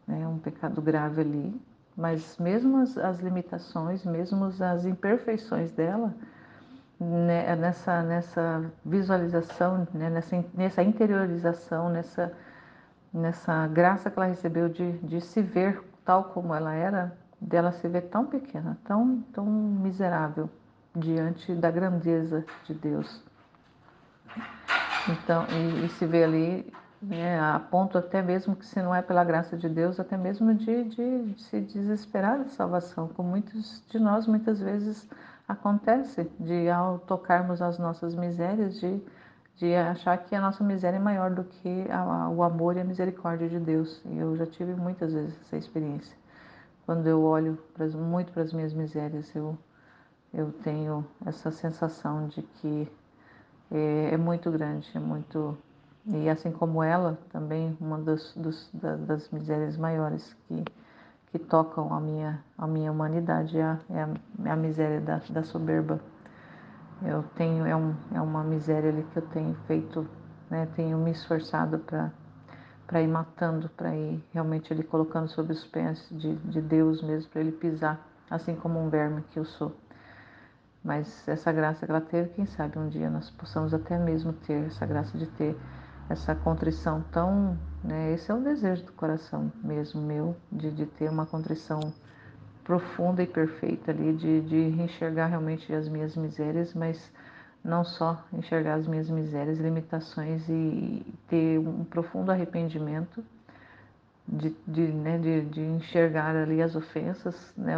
um pecado grave ali, mas mesmo as limitações, mesmo as imperfeições dela, né, nessa visualização, né, nessa interiorização, nessa graça que ela recebeu de se ver tal como ela era, dela se ver tão pequena, tão miserável diante da grandeza de Deus. Então, e se vê ali, né, a ponto até mesmo que se não é pela graça de Deus, até mesmo de se desesperar da salvação, como muitos de nós muitas vezes acontece, de ao tocarmos as nossas misérias, de achar que a nossa miséria é maior do que o amor e a misericórdia de Deus. E eu já tive muitas vezes essa experiência. Quando eu olho muito para as minhas misérias, eu tenho essa sensação de que é muito grande, é muito. E assim como ela, também uma das misérias maiores que tocam a minha humanidade é a miséria da soberba. Eu tenho, é uma miséria ali que eu tenho feito, né, tenho me esforçado para ir matando, para ir realmente ele colocando sob os pés de Deus mesmo, para ele pisar, assim como um verme que eu sou. Mas essa graça que ela teve, quem sabe um dia nós possamos até mesmo ter essa graça de ter essa contrição tão, né, esse é o desejo do coração mesmo meu, de ter uma contrição profunda e perfeita ali, de enxergar realmente as minhas misérias, mas não só enxergar as minhas misérias, limitações e ter um profundo arrependimento de enxergar ali as ofensas, né,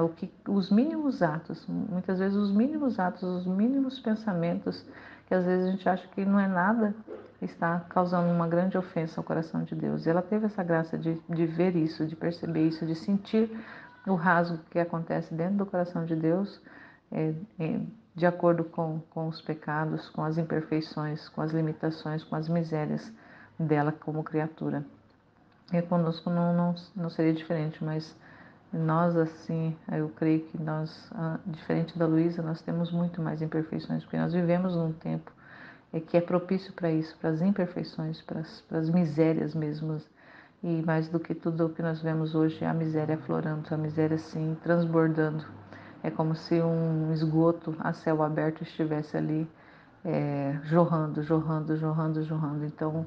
os mínimos atos, muitas vezes os mínimos atos, os mínimos pensamentos, que às vezes a gente acha que não é nada, está causando uma grande ofensa ao coração de Deus. E ela teve essa graça de ver isso, de perceber isso, de sentir o rasgo que acontece dentro do coração de Deus, de acordo com os pecados, com as imperfeições, com as limitações, com as misérias dela como criatura. E conosco não seria diferente, mas nós, assim, eu creio que nós, diferente da Luísa, nós temos muito mais imperfeições, porque nós vivemos num tempo que é propício para isso, para as imperfeições, para as misérias mesmo. E mais do que tudo o que nós vemos hoje é a miséria aflorando, a miséria assim transbordando. É como se um esgoto a céu aberto estivesse ali jorrando, jorrando, jorrando, jorrando. Então,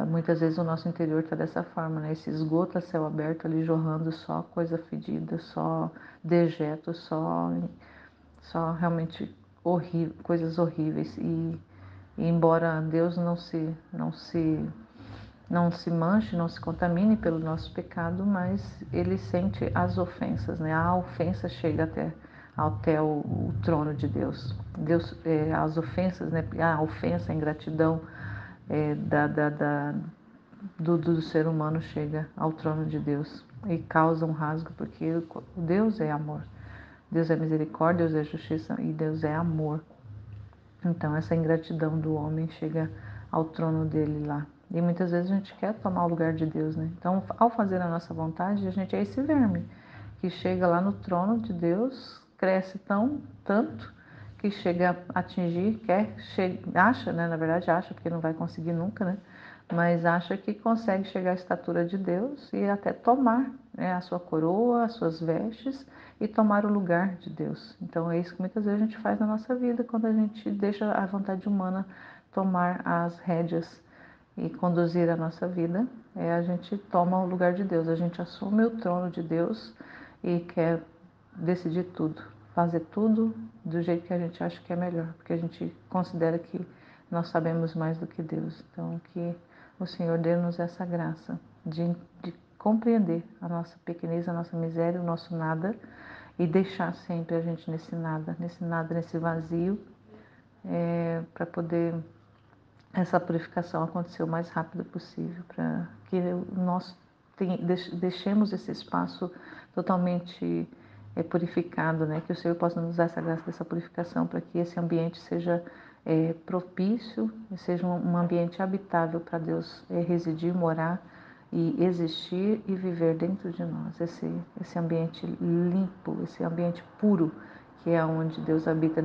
muitas vezes o nosso interior está dessa forma, né? Esse esgoto a céu aberto ali jorrando só coisa fedida, só dejetos, só realmente coisas horríveis. E embora Deus não se manche, não se contamine pelo nosso pecado, mas ele sente as ofensas, né? A ofensa chega até o trono de Deus. Deus, as ofensas, né? A ofensa, a ingratidão do ser humano chega ao trono de Deus e causa um rasgo, porque Deus é amor, Deus é misericórdia, Deus é justiça e Deus é amor. Então essa ingratidão do homem chega ao trono dele lá. E muitas vezes a gente quer tomar o lugar de Deus, né? Então, ao fazer a nossa vontade, a gente é esse verme que chega lá no trono de Deus cresce tanto que chega a atingir, acha, né, na verdade acha, porque não vai conseguir nunca, né, mas acha que consegue chegar à estatura de Deus e até tomar, né, a sua coroa, as suas vestes e tomar o lugar de Deus. Então é isso que muitas vezes a gente faz na nossa vida, quando a gente deixa a vontade humana tomar as rédeas e conduzir a nossa vida, a gente toma o lugar de Deus, a gente assume o trono de Deus e quer decidir tudo, fazer tudo do jeito que a gente acha que é melhor, porque a gente considera que nós sabemos mais do que Deus. Então, que o Senhor dê-nos essa graça de compreender a nossa pequenez, a nossa miséria, o nosso nada, e deixar sempre a gente nesse nada, nesse vazio, para poder essa purificação acontecer o mais rápido possível, para que nós deixemos esse espaço totalmente purificado, né? Que o Senhor possa nos dar essa graça dessa purificação, para que esse ambiente seja propício, seja um ambiente habitável para Deus residir, morar e existir e viver dentro de nós. Esse ambiente limpo, esse ambiente puro, que é onde Deus habita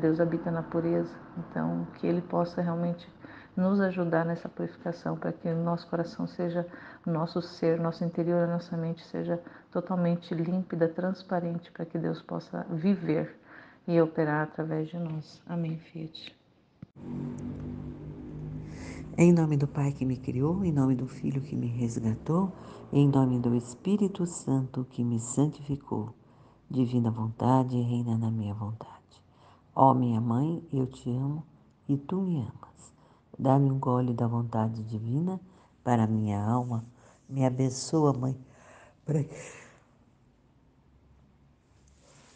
na pureza. Então, que Ele possa realmente nos ajudar nessa purificação, para que o nosso coração seja, o nosso ser, nosso interior, a nossa mente seja totalmente límpida, transparente, para que Deus possa viver e operar através de nós. Amém, Fiat. Em nome do Pai que me criou, em nome do Filho que me resgatou, em nome do Espírito Santo que me santificou. Divina vontade, reina na minha vontade. Ó minha mãe, eu te amo e tu me amas. Dá-me um gole da vontade divina para a minha alma. Me abençoa, mãe, para que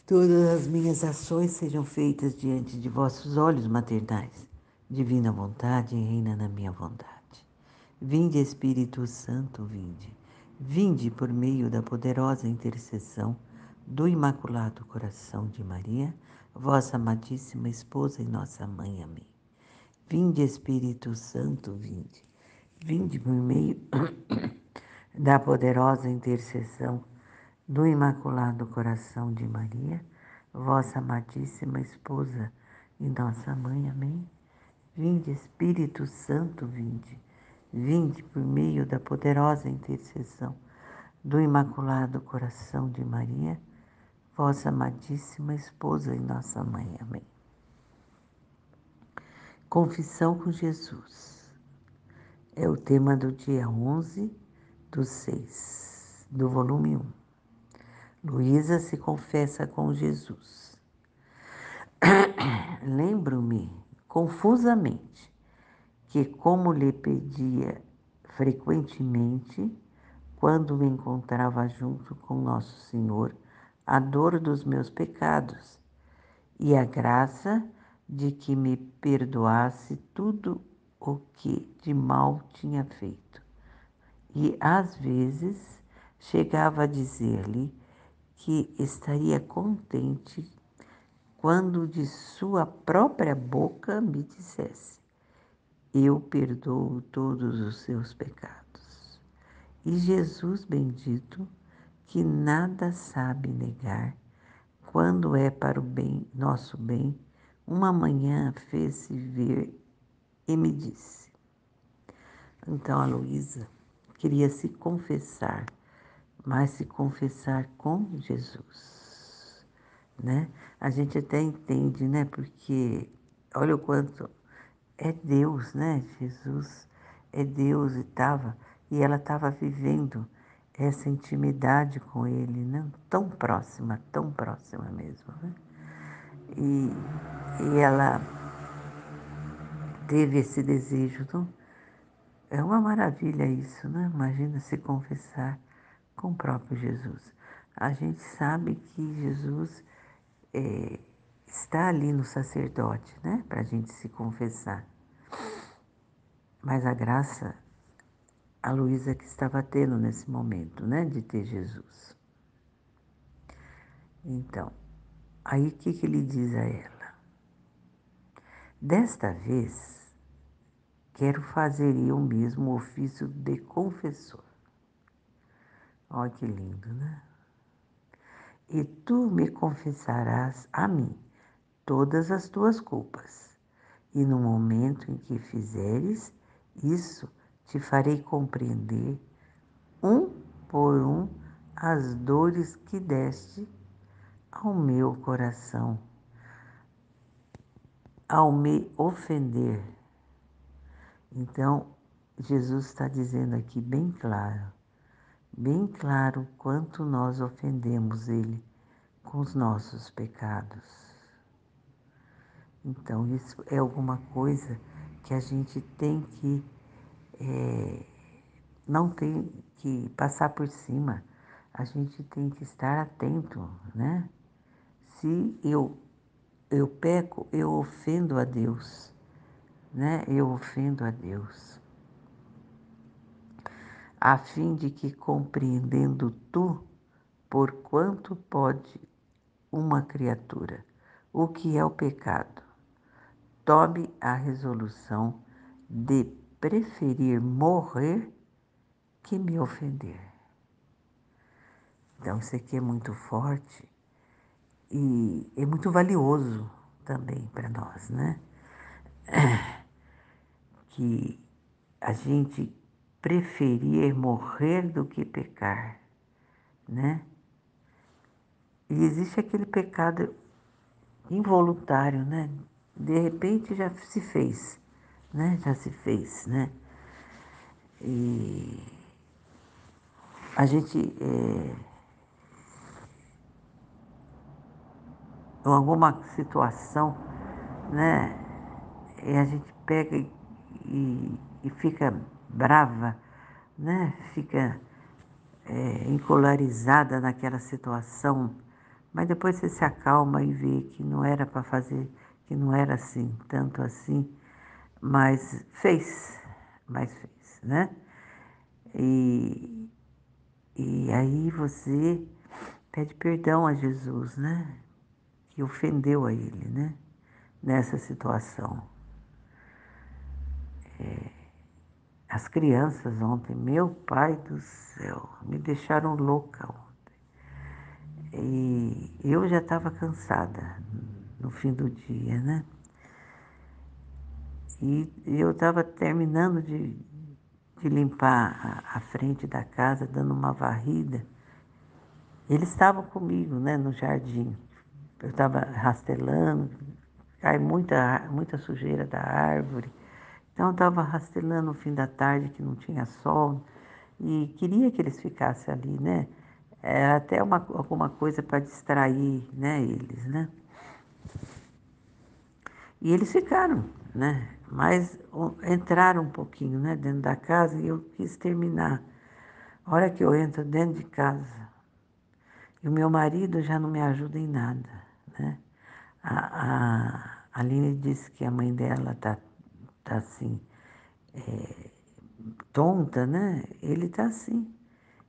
todas as minhas ações sejam feitas diante de vossos olhos maternais. Divina vontade, reina na minha vontade. Vinde, Espírito Santo, vinde. Vinde por meio da poderosa intercessão do Imaculado Coração de Maria, vossa amadíssima esposa e nossa mãe. Amém. Vinde, Espírito Santo, vinde. Vinde por meio da poderosa intercessão do Imaculado Coração de Maria, vossa amadíssima esposa e nossa mãe. Amém. Vinde, Espírito Santo, vinde. Vinde por meio da poderosa intercessão do Imaculado Coração de Maria, vossa amadíssima esposa e nossa mãe. Amém. Confissão com Jesus. É o tema do dia 11/6, do volume 1. Luísa se confessa com Jesus. Lembro-me confusamente que, como lhe pedia frequentemente, quando me encontrava junto com Nosso Senhor, a dor dos meus pecados e a graça de que me perdoasse tudo o que de mal tinha feito. E às vezes chegava a dizer-lhe que estaria contente quando de sua própria boca me dissesse: eu perdoo todos os seus pecados. E Jesus bendito, que nada sabe negar, quando é para o bem, nosso bem, uma manhã fez-se ver e me disse. Então a Luísa queria se confessar, mas se confessar com Jesus, né? A gente até entende, né? Porque olha o quanto é Deus, né? Jesus é Deus e ela estava vivendo essa intimidade com Ele, né? Tão próxima mesmo, né? E ela teve esse desejo, não? É uma maravilha isso, né? Imagina se confessar com o próprio Jesus. A gente sabe que Jesus está ali no sacerdote, né? Para a gente se confessar. Mas a graça, a Luísa que estava tendo nesse momento, né? De ter Jesus. Então, aí o que ele diz a ela? Desta vez, quero fazer eu mesmo o ofício de confessor. Olha que lindo, né? e tu me confessarás a mim todas as tuas culpas. E no momento em que fizeres isso, te farei compreender, um por um, as dores que deste ao meu coração, ao me ofender. Então, Jesus está dizendo aqui bem claro quanto nós ofendemos Ele com os nossos pecados. Então, isso é alguma coisa que a gente tem que, não tem que passar por cima. A gente tem que estar atento, né? Se eu peco, eu ofendo a Deus, né? Eu ofendo a Deus. A fim de que, compreendendo tu, por quanto pode uma criatura, o que é o pecado, tome a resolução de preferir morrer que me ofender. Então, isso aqui é muito forte e é muito valioso também para nós, né? Que a gente preferir morrer do que pecar, né? E existe aquele pecado involuntário, né? De repente já se fez, né? Já se fez, né? E a gente, em alguma situação, né? E a gente pega e fica brava, né? Fica encolarizada naquela situação, mas depois você se acalma e vê que não era para fazer, que não era assim, tanto assim, mas fez, né? E, e aí você pede perdão a Jesus, né? Que ofendeu a ele, né? Nessa situação. As crianças ontem, meu pai do céu, me deixaram louca ontem. E eu já estava cansada no fim do dia, né? E eu estava terminando de limpar a frente da casa, dando uma varrida. Eles estavam comigo, né, no jardim. Eu estava rastelando, cai muita sujeira da árvore. Então eu estava rastelando no fim da tarde, que não tinha sol, e queria que eles ficassem ali, né? Até alguma coisa para distrair, né, eles, né? E eles ficaram, né? Mas entraram um pouquinho, né, dentro da casa e eu quis terminar. A hora que eu entro dentro de casa, e o meu marido já não me ajuda em nada, né? A Aline disse que a mãe dela tá assim, tonta, né? Ele tá assim,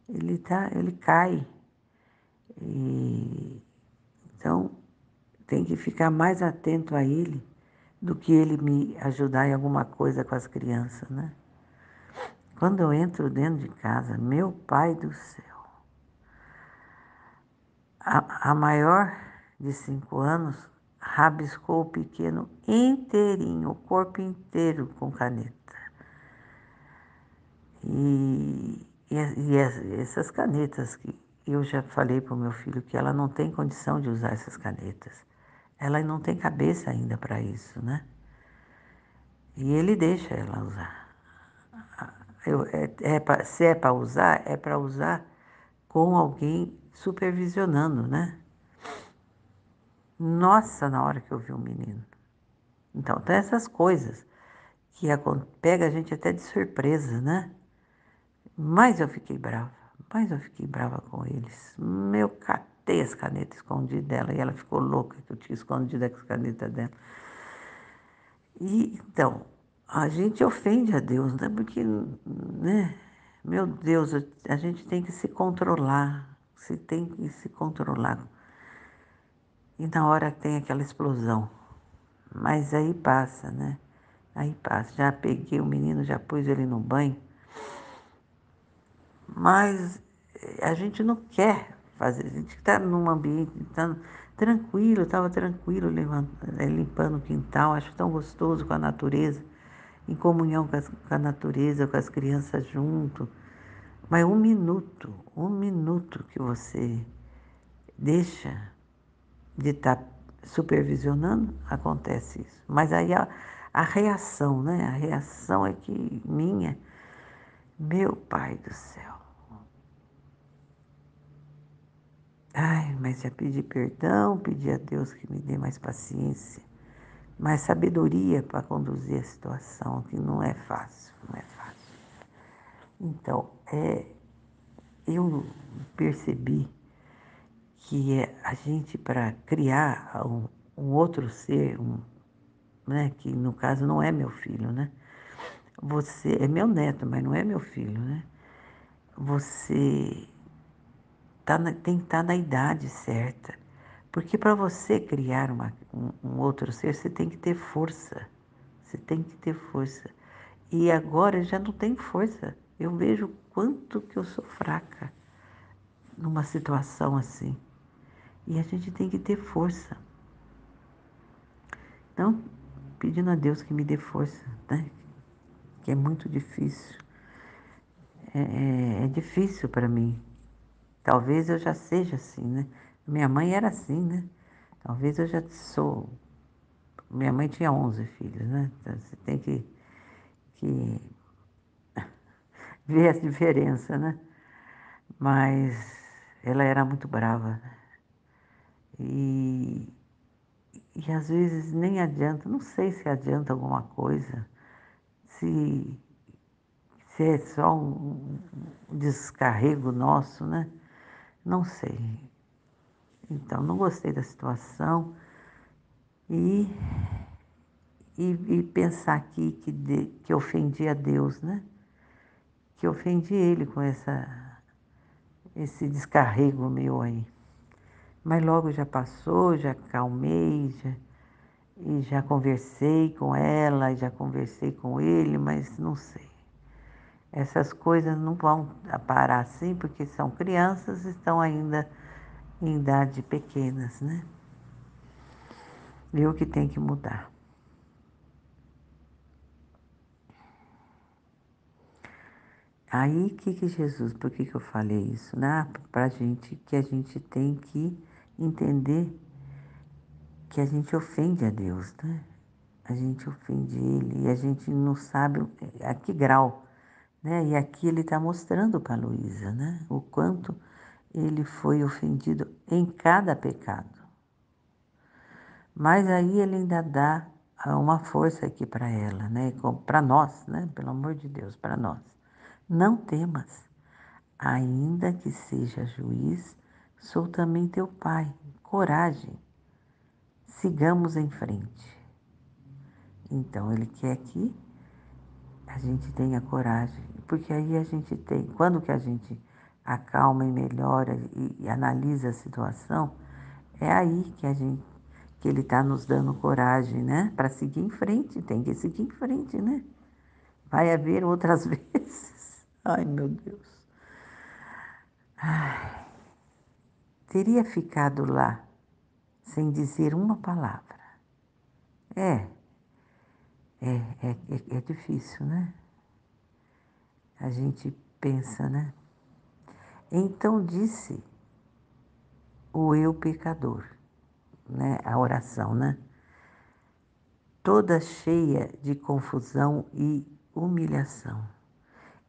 ele cai. E, então, tem que ficar mais atento a ele do que ele me ajudar em alguma coisa com as crianças, né? Quando eu entro dentro de casa, meu pai do céu, a maior de 5 anos rabiscou o pequeno inteirinho, o corpo inteiro com caneta. Essas canetas que eu já falei para o meu filho que ela não tem condição de usar essas canetas. Ela não tem cabeça ainda para isso, né? E ele deixa ela usar. Se é para usar com alguém supervisionando, né? Nossa, na hora que eu vi o menino. Então, tem essas coisas que pega a gente até de surpresa, né? Mas eu fiquei brava com eles. Eu catei as canetas escondidas dela e ela ficou louca que eu tinha escondido as canetas dela. E, então, a gente ofende a Deus, né? Porque, né? Meu Deus, a gente tem que se controlar, se tem que se controlar. E na hora tem aquela explosão. Mas aí passa, né? Aí passa. Já peguei o menino, já pus ele no banho. Mas a gente não quer fazer. A gente está num ambiente tá tranquilo, estava tranquilo, limpando o quintal, acho tão gostoso com a natureza, em comunhão com a natureza, com as crianças junto. Mas um minuto que você deixa de estar supervisionando, acontece isso. Mas aí a reação, né? A reação é que minha, meu pai do céu. Ai, mas já pedi perdão, pedi a Deus que me dê mais paciência, mais sabedoria para conduzir a situação, que não é fácil, não é fácil. Então, eu percebi que a gente, para criar um outro ser, né, que no caso não é meu filho, né? Você é meu neto, mas não é meu filho, né? Você tem que estar na idade certa. Porque para você criar um outro ser, você tem que ter força. Você tem que ter força. E agora eu já não tenho força. Eu vejo quanto que eu sou fraca numa situação assim. E a gente tem que ter força. Então, pedindo a Deus que me dê força, né? Que é muito difícil. É difícil para mim. Talvez eu já seja assim, né? Minha mãe era assim, né? Talvez eu já sou. Minha mãe tinha 11 filhos, né? Então você tem que ver a diferença, né? Mas ela era muito brava. E, e às vezes nem adianta, não sei se adianta alguma coisa, se, se é só um descarrego nosso, né? Não sei. Então, não gostei da situação e, e pensar aqui que ofendi a Deus, né? Que ofendi Ele com esse descarrego meu aí. Mas logo já passou, já acalmei, e já conversei com ela, já conversei com ele, mas não sei. Essas coisas não vão parar assim, porque são crianças e estão ainda em idade pequenas, né? Eu que tenho que mudar. Aí, que Jesus, por que eu falei isso? Né? Para a gente, que a gente tem que entender que a gente ofende a Deus, né? A gente ofende Ele e a gente não sabe a que grau, né? E aqui Ele está mostrando para a Luísa, né? O quanto ele foi ofendido em cada pecado. Mas aí Ele ainda dá uma força aqui para ela, né? Para nós, né? Pelo amor de Deus, para nós. Não temas. Ainda que seja juiz, sou também teu pai. Coragem, sigamos em frente. Então, ele quer que a gente tenha coragem, porque aí a gente tem, quando que a gente acalma e melhora e analisa a situação, é aí que ele está nos dando coragem, né? Para seguir em frente, tem que seguir em frente, né? Vai haver outras vezes. Ai, meu Deus. Teria ficado lá sem dizer uma palavra. É, é difícil, né? A gente pensa, né? Então disse o eu pecador, né? A oração, né? Toda cheia de confusão e humilhação.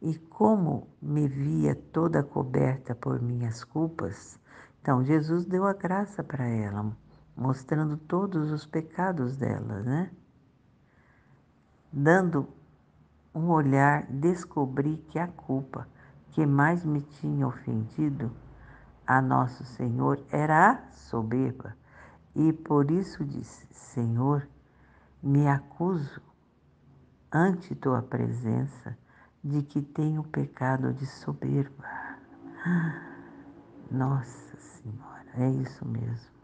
E como me via toda coberta por minhas culpas, então Jesus deu a graça para ela, mostrando todos os pecados dela, né? Dando um olhar, descobri que a culpa que mais me tinha ofendido a Nosso Senhor era a soberba. E por isso disse: Senhor, me acuso ante tua presença de que tenho pecado de soberba. Nossa Senhora, é isso mesmo.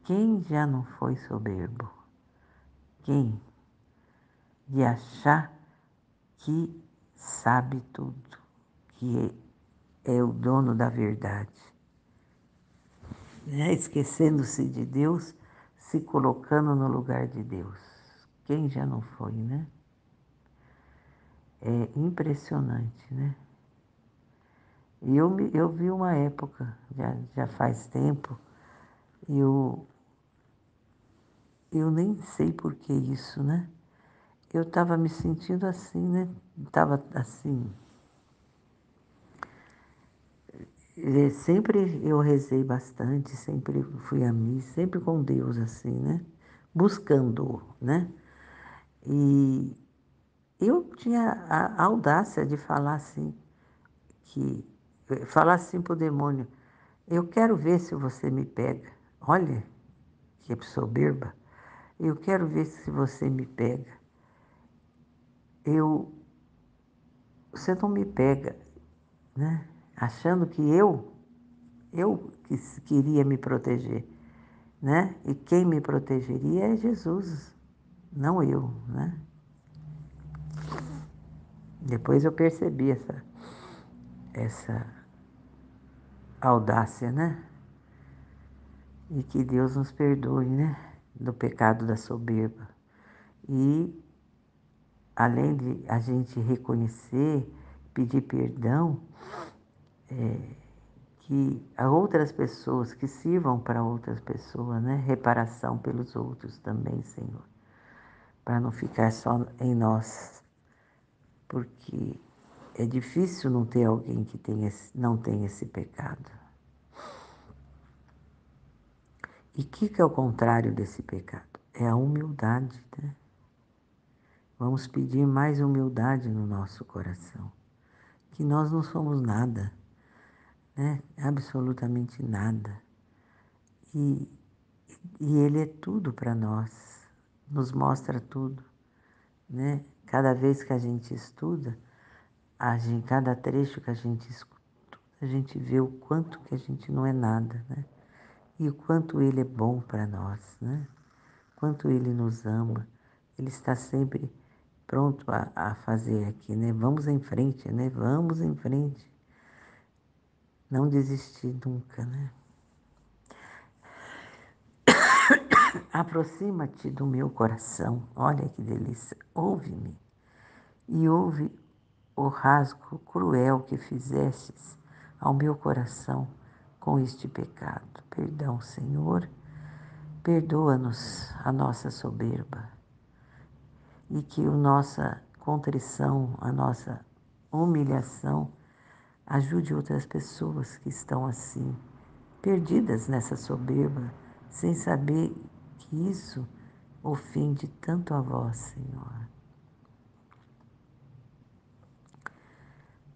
Quem já não foi soberbo? Quem? De achar que sabe tudo, que é o dono da verdade. né? Esquecendo-se de Deus, se colocando no lugar de Deus. Quem já não foi, né? É impressionante, né? E eu vi uma época, já faz tempo, eu nem sei por que isso, né? Eu estava me sentindo assim, né? Estava assim. Sempre eu rezei bastante, sempre fui a missa, sempre com Deus, assim, né? Buscando, né? E eu tinha a audácia de falar assim, falar assim para o demônio, eu quero ver se você me pega. Olha, que soberba. Eu quero ver se você me pega. Você não me pega, né? Achando que eu que queria me proteger, né? E quem me protegeria é Jesus, não eu, né? Depois eu percebi essa audácia, né? E que Deus nos perdoe, né? Do pecado da soberba. E além de a gente reconhecer, pedir perdão, que a outras pessoas, que sirvam para outras pessoas, né? Reparação pelos outros também, Senhor. Para não ficar só em nós. Porque é difícil não ter alguém que não tenha esse pecado. E o que é o contrário desse pecado? É a humildade, né? Vamos pedir mais humildade no nosso coração. Que nós não somos nada, né? Absolutamente nada. E Ele é tudo para nós, nos mostra tudo, né? Cada vez que a gente estuda, cada trecho que a gente escuta, a gente vê o quanto que a gente não é nada, né? E o quanto Ele é bom para nós, né? Quanto Ele nos ama. Ele está sempre pronto a fazer aqui, né? Vamos em frente, né? Vamos em frente. Não desistir nunca, né? Aproxima-te do meu coração. Olha que delícia. Ouve-me e ouve o rasgo cruel que fizestes ao meu coração com este pecado. Perdão, Senhor. Perdoa-nos a nossa soberba e que a nossa contrição, a nossa humilhação ajude outras pessoas que estão assim, perdidas nessa soberba, sem saber que isso ofende tanto a vós, Senhor.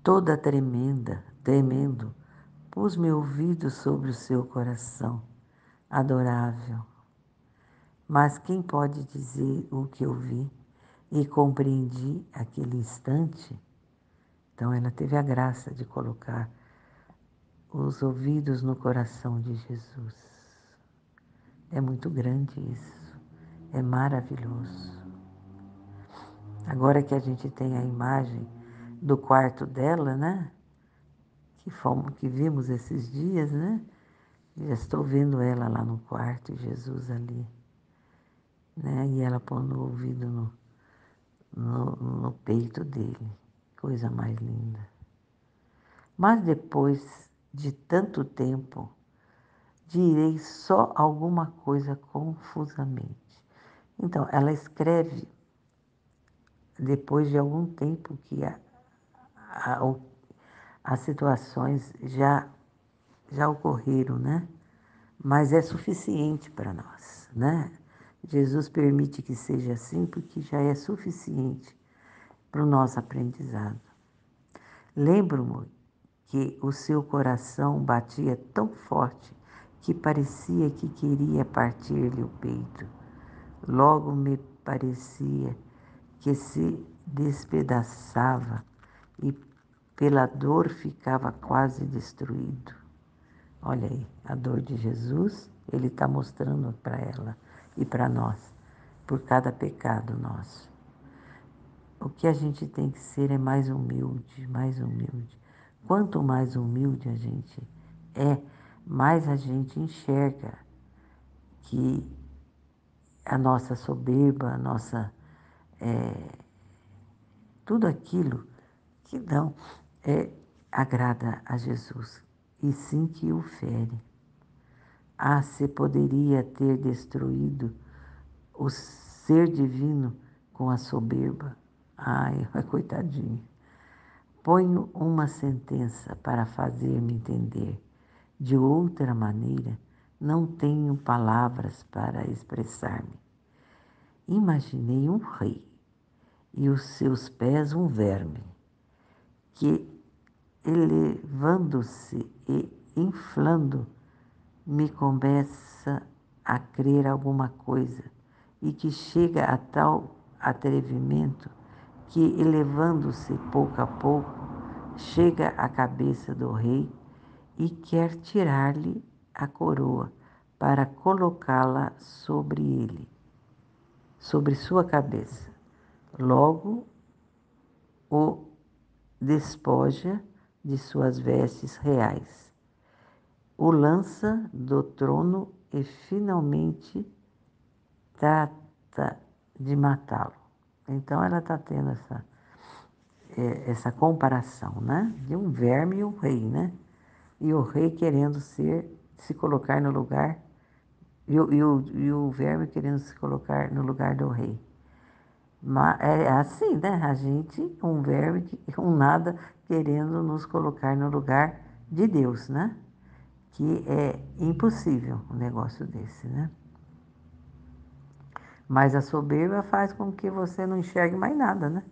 Toda tremendo, pus meu ouvido sobre o seu coração, adorável. Mas quem pode dizer o que eu vi e compreendi aquele instante? Então ela teve a graça de colocar os ouvidos no coração de Jesus. É muito grande isso, é maravilhoso. Agora que a gente tem a imagem do quarto dela, né? Que vimos esses dias, né? Já estou vendo ela lá no quarto, Jesus ali, né? E ela pondo o ouvido no peito dele. Coisa mais linda. Mas depois de tanto tempo, direi só alguma coisa confusamente. Então, ela escreve depois de algum tempo que as situações já ocorreram, né? Mas é suficiente para nós, né? Jesus permite que seja assim porque já é suficiente para o nosso aprendizado. Lembro-me que o seu coração batia tão forte que parecia que queria partir-lhe o peito. Logo me parecia que se despedaçava e pela dor ficava quase destruído. Olha aí, a dor de Jesus, Ele está mostrando para ela e para nós, por cada pecado nosso. O que a gente tem que ser é mais humilde, mais humilde. Quanto mais humilde a gente é, mais a gente enxerga que a nossa soberba, a nossa, tudo aquilo que não agrada a Jesus, e sim que o fere. Ah, se poderia ter destruído o ser divino com a soberba. Ai, coitadinho. Ponho uma sentença para fazer-me entender. De outra maneira, não tenho palavras para expressar-me. Imaginei um rei e os seus pés um verme, que, elevando-se e inflando, me começa a crer alguma coisa e que chega a tal atrevimento que, elevando-se pouco a pouco, chega à cabeça do rei e quer tirar-lhe a coroa para colocá-la sobre ele, sobre sua cabeça. Logo o despoja de suas vestes reais, o lança do trono e finalmente trata de matá-lo. Então ela está tendo essa comparação, né? De um verme e um rei, né? E o rei querendo se colocar no lugar, e o verme querendo se colocar no lugar do rei. Mas é assim, né? A gente, um verme, um nada, querendo nos colocar no lugar de Deus, né? Que é impossível um negócio desse, né? Mas a soberba faz com que você não enxergue mais nada, né?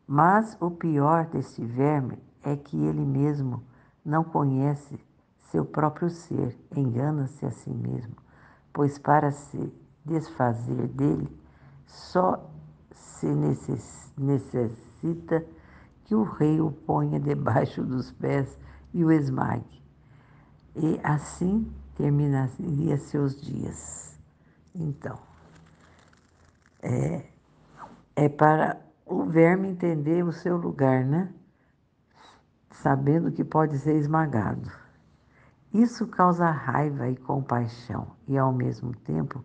Mas o pior desse verme é que ele mesmo não conhece seu próprio ser, engana-se a si mesmo, pois para se desfazer dele só se necessita que o rei o ponha debaixo dos pés e o esmague. E assim terminaria seus dias. Então, é para o verme entender o seu lugar, né? Sabendo que pode ser esmagado. Isso causa raiva e compaixão e, ao mesmo tempo,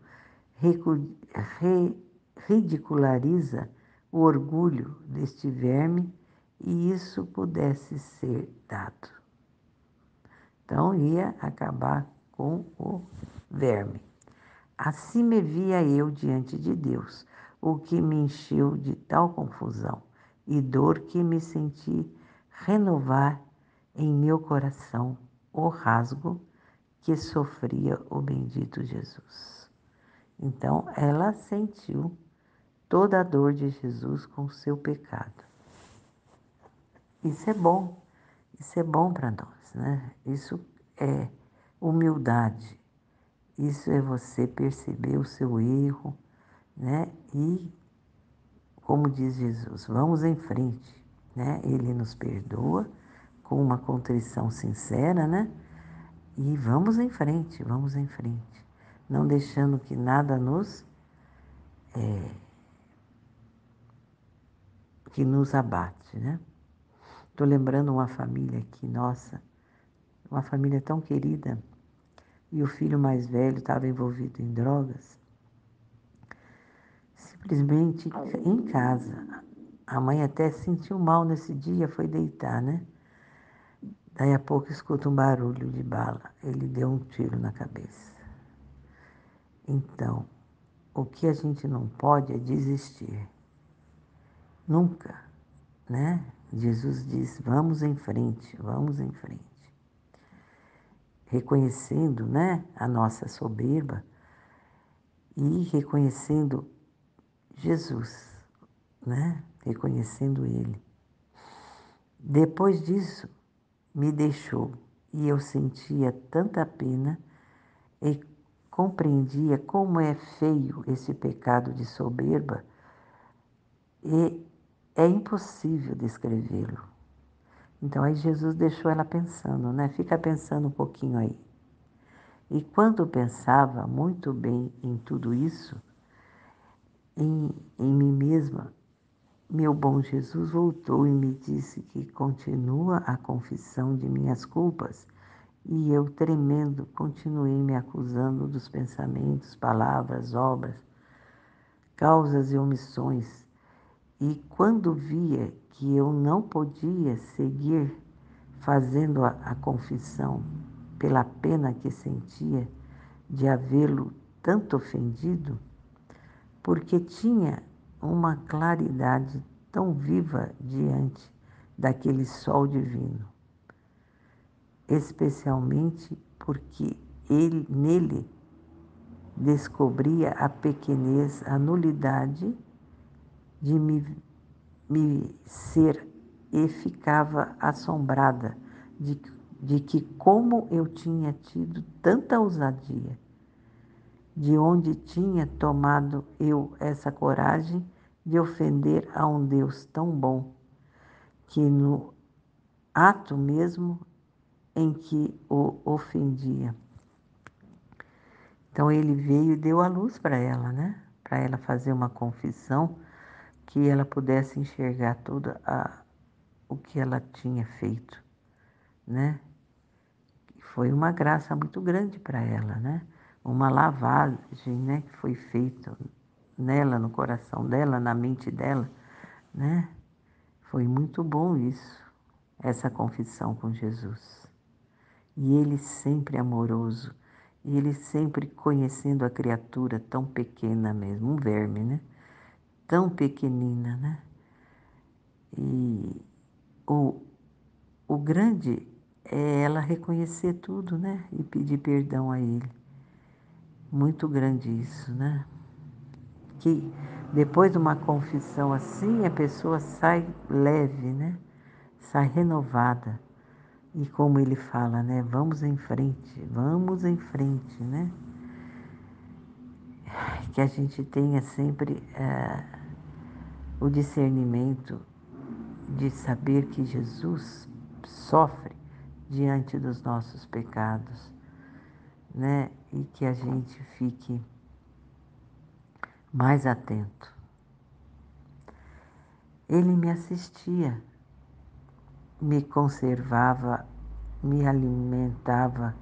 ridiculariza o orgulho deste verme, e isso pudesse ser dado. Então, ia acabar com o verme. Assim me via eu diante de Deus, o que me encheu de tal confusão e dor que me senti renovar em meu coração o rasgo que sofria o bendito Jesus. Então, ela sentiu toda a dor de Jesus com o seu pecado. Isso é bom para nós, né? Isso é humildade. Isso é você perceber o seu erro, né? E, como diz Jesus, vamos em frente, né? Ele nos perdoa com uma contrição sincera, né? E vamos em frente, vamos em frente. Não deixando que nada que nos abate, né? Estou lembrando uma família aqui, nossa, uma família tão querida, e o filho mais velho estava envolvido em drogas. Simplesmente em casa. A mãe até se sentiu mal nesse dia, foi deitar, né? Daí a pouco escuta um barulho de bala. Ele deu um tiro na cabeça. Então, o que a gente não pode é desistir. Nunca, né? Jesus diz, vamos em frente, vamos em frente. Reconhecendo, né, a nossa soberba e reconhecendo Jesus, né? Reconhecendo Ele. Depois disso, me deixou e eu sentia tanta pena e compreendia como é feio esse pecado de soberba, e é impossível descrevê-lo. Então aí Jesus deixou ela pensando, né? Fica pensando um pouquinho aí. E quando pensava muito bem em tudo isso, em mim mesma, meu bom Jesus voltou e me disse que continua a confissão de minhas culpas E eu, tremendo, continuei me acusando dos pensamentos, palavras, obras, causas e omissões. E quando via que eu não podia seguir fazendo a confissão pela pena que sentia de havê-lo tanto ofendido, porque tinha uma claridade tão viva diante daquele sol divino, especialmente porque nele descobria a pequenez, a nulidade de me ser, e ficava assombrada de que como eu tinha tido tanta ousadia, de onde tinha tomado eu essa coragem de ofender a um Deus tão bom, que no ato mesmo em que o ofendia. Então ele veio e deu a luz para ela, né? Para ela fazer uma confissão, que ela pudesse enxergar tudo o que ela tinha feito, né? Foi uma graça muito grande para ela, né? Uma lavagem, né, que foi feita nela, no coração dela, na mente dela, né? Foi muito bom isso, essa confissão com Jesus. E ele sempre amoroso, e ele sempre conhecendo a criatura tão pequena mesmo, um verme, né? Tão pequenina, né? E o grande é ela reconhecer tudo, né? E pedir perdão a ele. Muito grande isso, né? Que depois de uma confissão assim, a pessoa sai leve, né? Sai renovada. E como ele fala, né? Vamos em frente, né? Que a gente tenha sempre o discernimento de saber que Jesus sofre diante dos nossos pecados, né? E que a gente fique mais atento. Ele me assistia, me conservava, me alimentava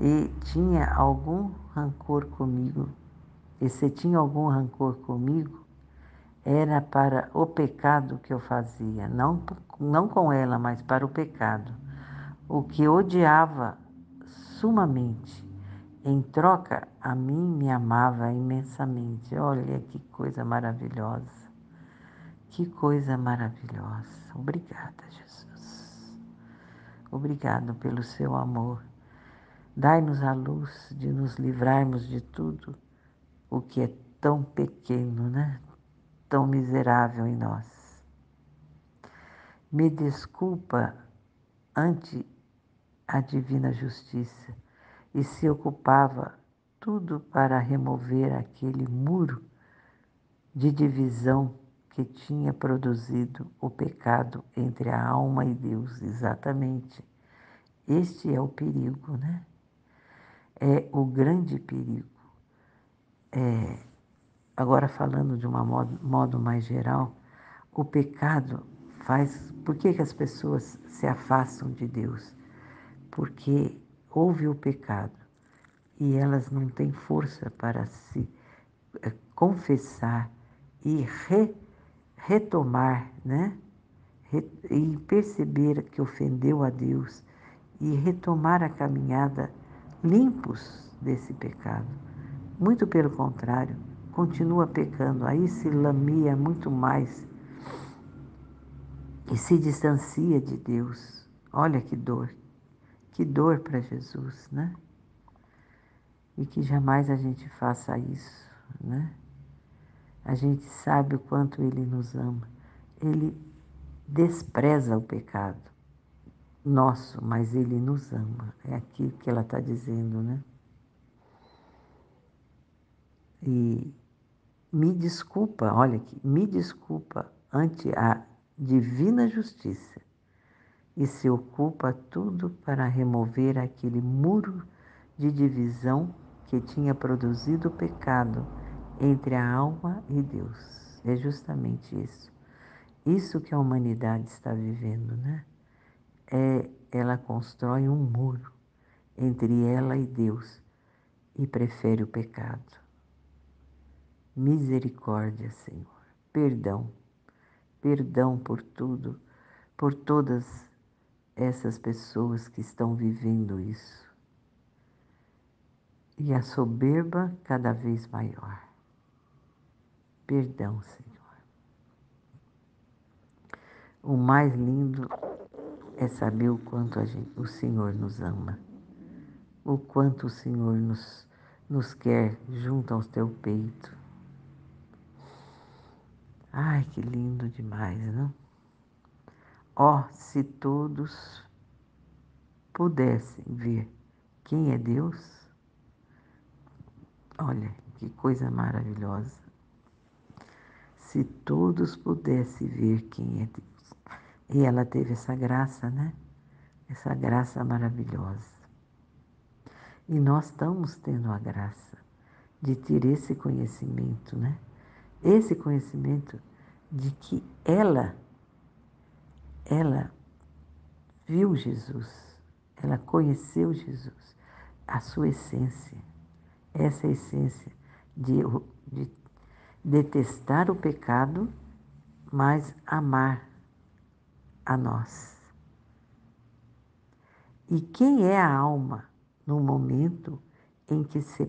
e tinha algum rancor comigo. E se tinha algum rancor comigo, era para o pecado que eu fazia, não com ela, mas para o pecado. O que odiava sumamente. Em troca, a mim me amava imensamente. Olha que coisa maravilhosa. Que coisa maravilhosa. Obrigada, Jesus. Obrigado pelo seu amor. Dai-nos a luz de nos livrarmos de tudo o que é tão pequeno, né? Tão miserável em nós. Me desculpa ante a divina justiça e se ocupava tudo para remover aquele muro de divisão que tinha produzido o pecado entre a alma e Deus. Exatamente. Este é o perigo, né? É o grande perigo. Agora, falando de um modo mais geral, o pecado faz... Por que as pessoas se afastam de Deus? Porque houve o pecado e elas não têm força para se confessar e retomar, né? E perceber que ofendeu a Deus e retomar a caminhada limpos desse pecado. Muito pelo contrário, continua pecando, aí se lamia muito mais e se distancia de Deus. Olha que dor para Jesus, né? E que jamais a gente faça isso, né? A gente sabe o quanto Ele nos ama. Ele despreza o pecado nosso, mas Ele nos ama. É aquilo que ela está dizendo, né? E me desculpa, olha aqui, me desculpa ante a divina justiça e se ocupa tudo para remover aquele muro de divisão que tinha produzido o pecado entre a alma e Deus. É justamente isso. Isso que a humanidade está vivendo, né? ela constrói um muro entre ela e Deus e prefere o pecado. Misericórdia, Senhor. Perdão. Perdão por tudo, por todas essas pessoas que estão vivendo isso. E a soberba cada vez maior. Perdão, Senhor. O mais lindo é saber o quanto o Senhor nos ama. O quanto o Senhor nos quer junto ao teu peito. Ai, que lindo demais, não? Ó, se todos pudessem ver quem é Deus, olha, que coisa maravilhosa. Se todos pudessem ver quem é Deus. E ela teve essa graça, né? Essa graça maravilhosa. E nós estamos tendo a graça de ter esse conhecimento, né? Esse conhecimento de que ela viu Jesus, ela conheceu Jesus, a sua essência, essa essência de detestar o pecado, mas amar a nós. E quem é a alma no momento em que se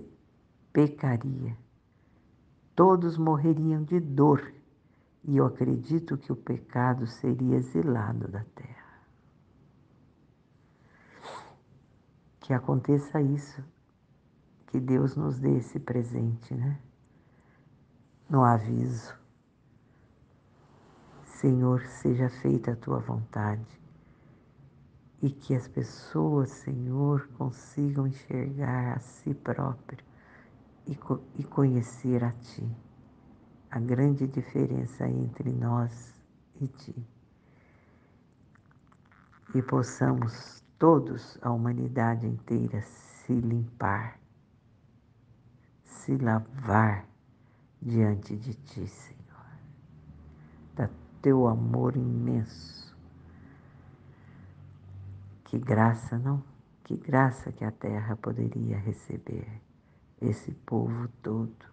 pecaria? Todos morreriam de dor, e eu acredito que o pecado seria exilado da terra. Que aconteça isso, que Deus nos dê esse presente, né? No aviso. Senhor, seja feita a tua vontade e que as pessoas, Senhor, consigam enxergar a si próprio e conhecer a Ti. A grande diferença entre nós e Ti. E possamos todos, a humanidade inteira, se limpar, se lavar diante de Ti, Senhor. Da Teu amor imenso. Que graça, não? Que graça que a terra poderia receber, esse povo todo.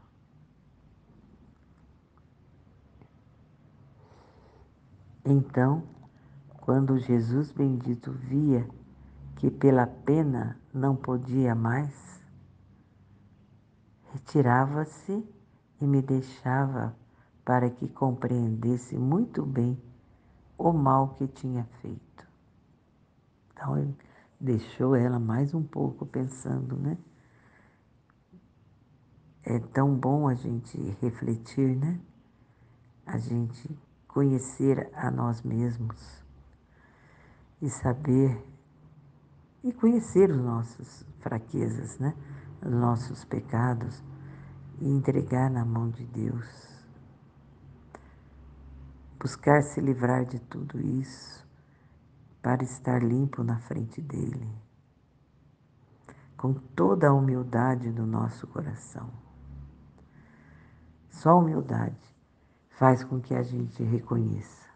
Então, quando Jesus bendito via que pela pena não podia mais, retirava-se e me deixava para que compreendesse muito bem o mal que tinha feito. Então, ele deixou ela mais um pouco pensando, né? É tão bom a gente refletir, né? A gente conhecer a nós mesmos e saber e conhecer as nossas fraquezas, né? Os nossos pecados e entregar na mão de Deus. Buscar se livrar de tudo isso para estar limpo na frente dele, com toda a humildade do nosso coração. Só a humildade faz com que a gente reconheça.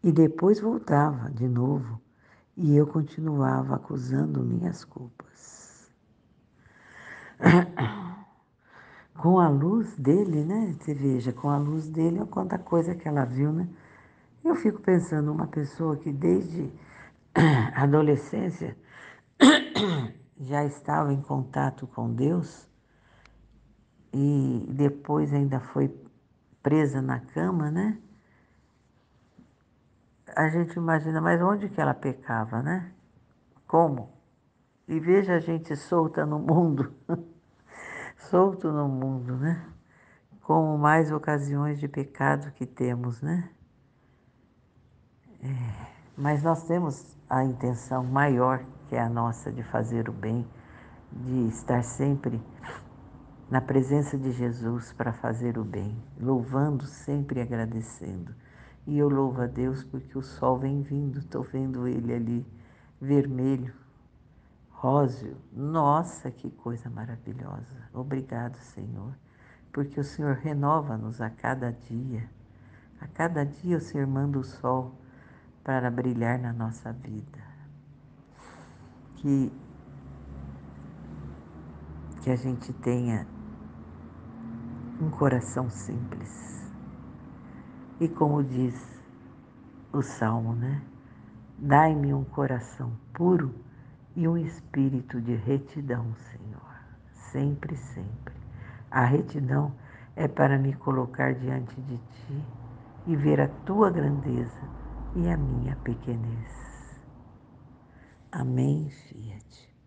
E depois voltava de novo e eu continuava acusando minhas culpas. Com a luz dele, né? Você veja, com a luz dele, olha quanta coisa que ela viu, né? Eu fico pensando, uma pessoa que desde a adolescência já estava em contato com Deus e depois ainda foi presa na cama, né? A gente imagina, mas onde que ela pecava, né? Como? E veja a gente solta no mundo, solto no mundo, né? Como mais ocasiões de pecado que temos, né? Mas nós temos a intenção maior, que é a nossa, de fazer o bem, de estar sempre na presença de Jesus para fazer o bem, louvando sempre e agradecendo. E eu louvo a Deus porque o sol vem vindo, estou vendo ele ali, vermelho, róseo. Nossa, que coisa maravilhosa. Obrigado, Senhor, porque o Senhor renova-nos a cada dia. A cada dia o Senhor manda o sol para brilhar na nossa vida. Que a gente tenha um coração simples. E como diz o Salmo, né? Dai-me um coração puro e um espírito de retidão, Senhor. Sempre, sempre. A retidão é para me colocar diante de Ti e ver a Tua grandeza e a minha pequenez. Amém, Fiat.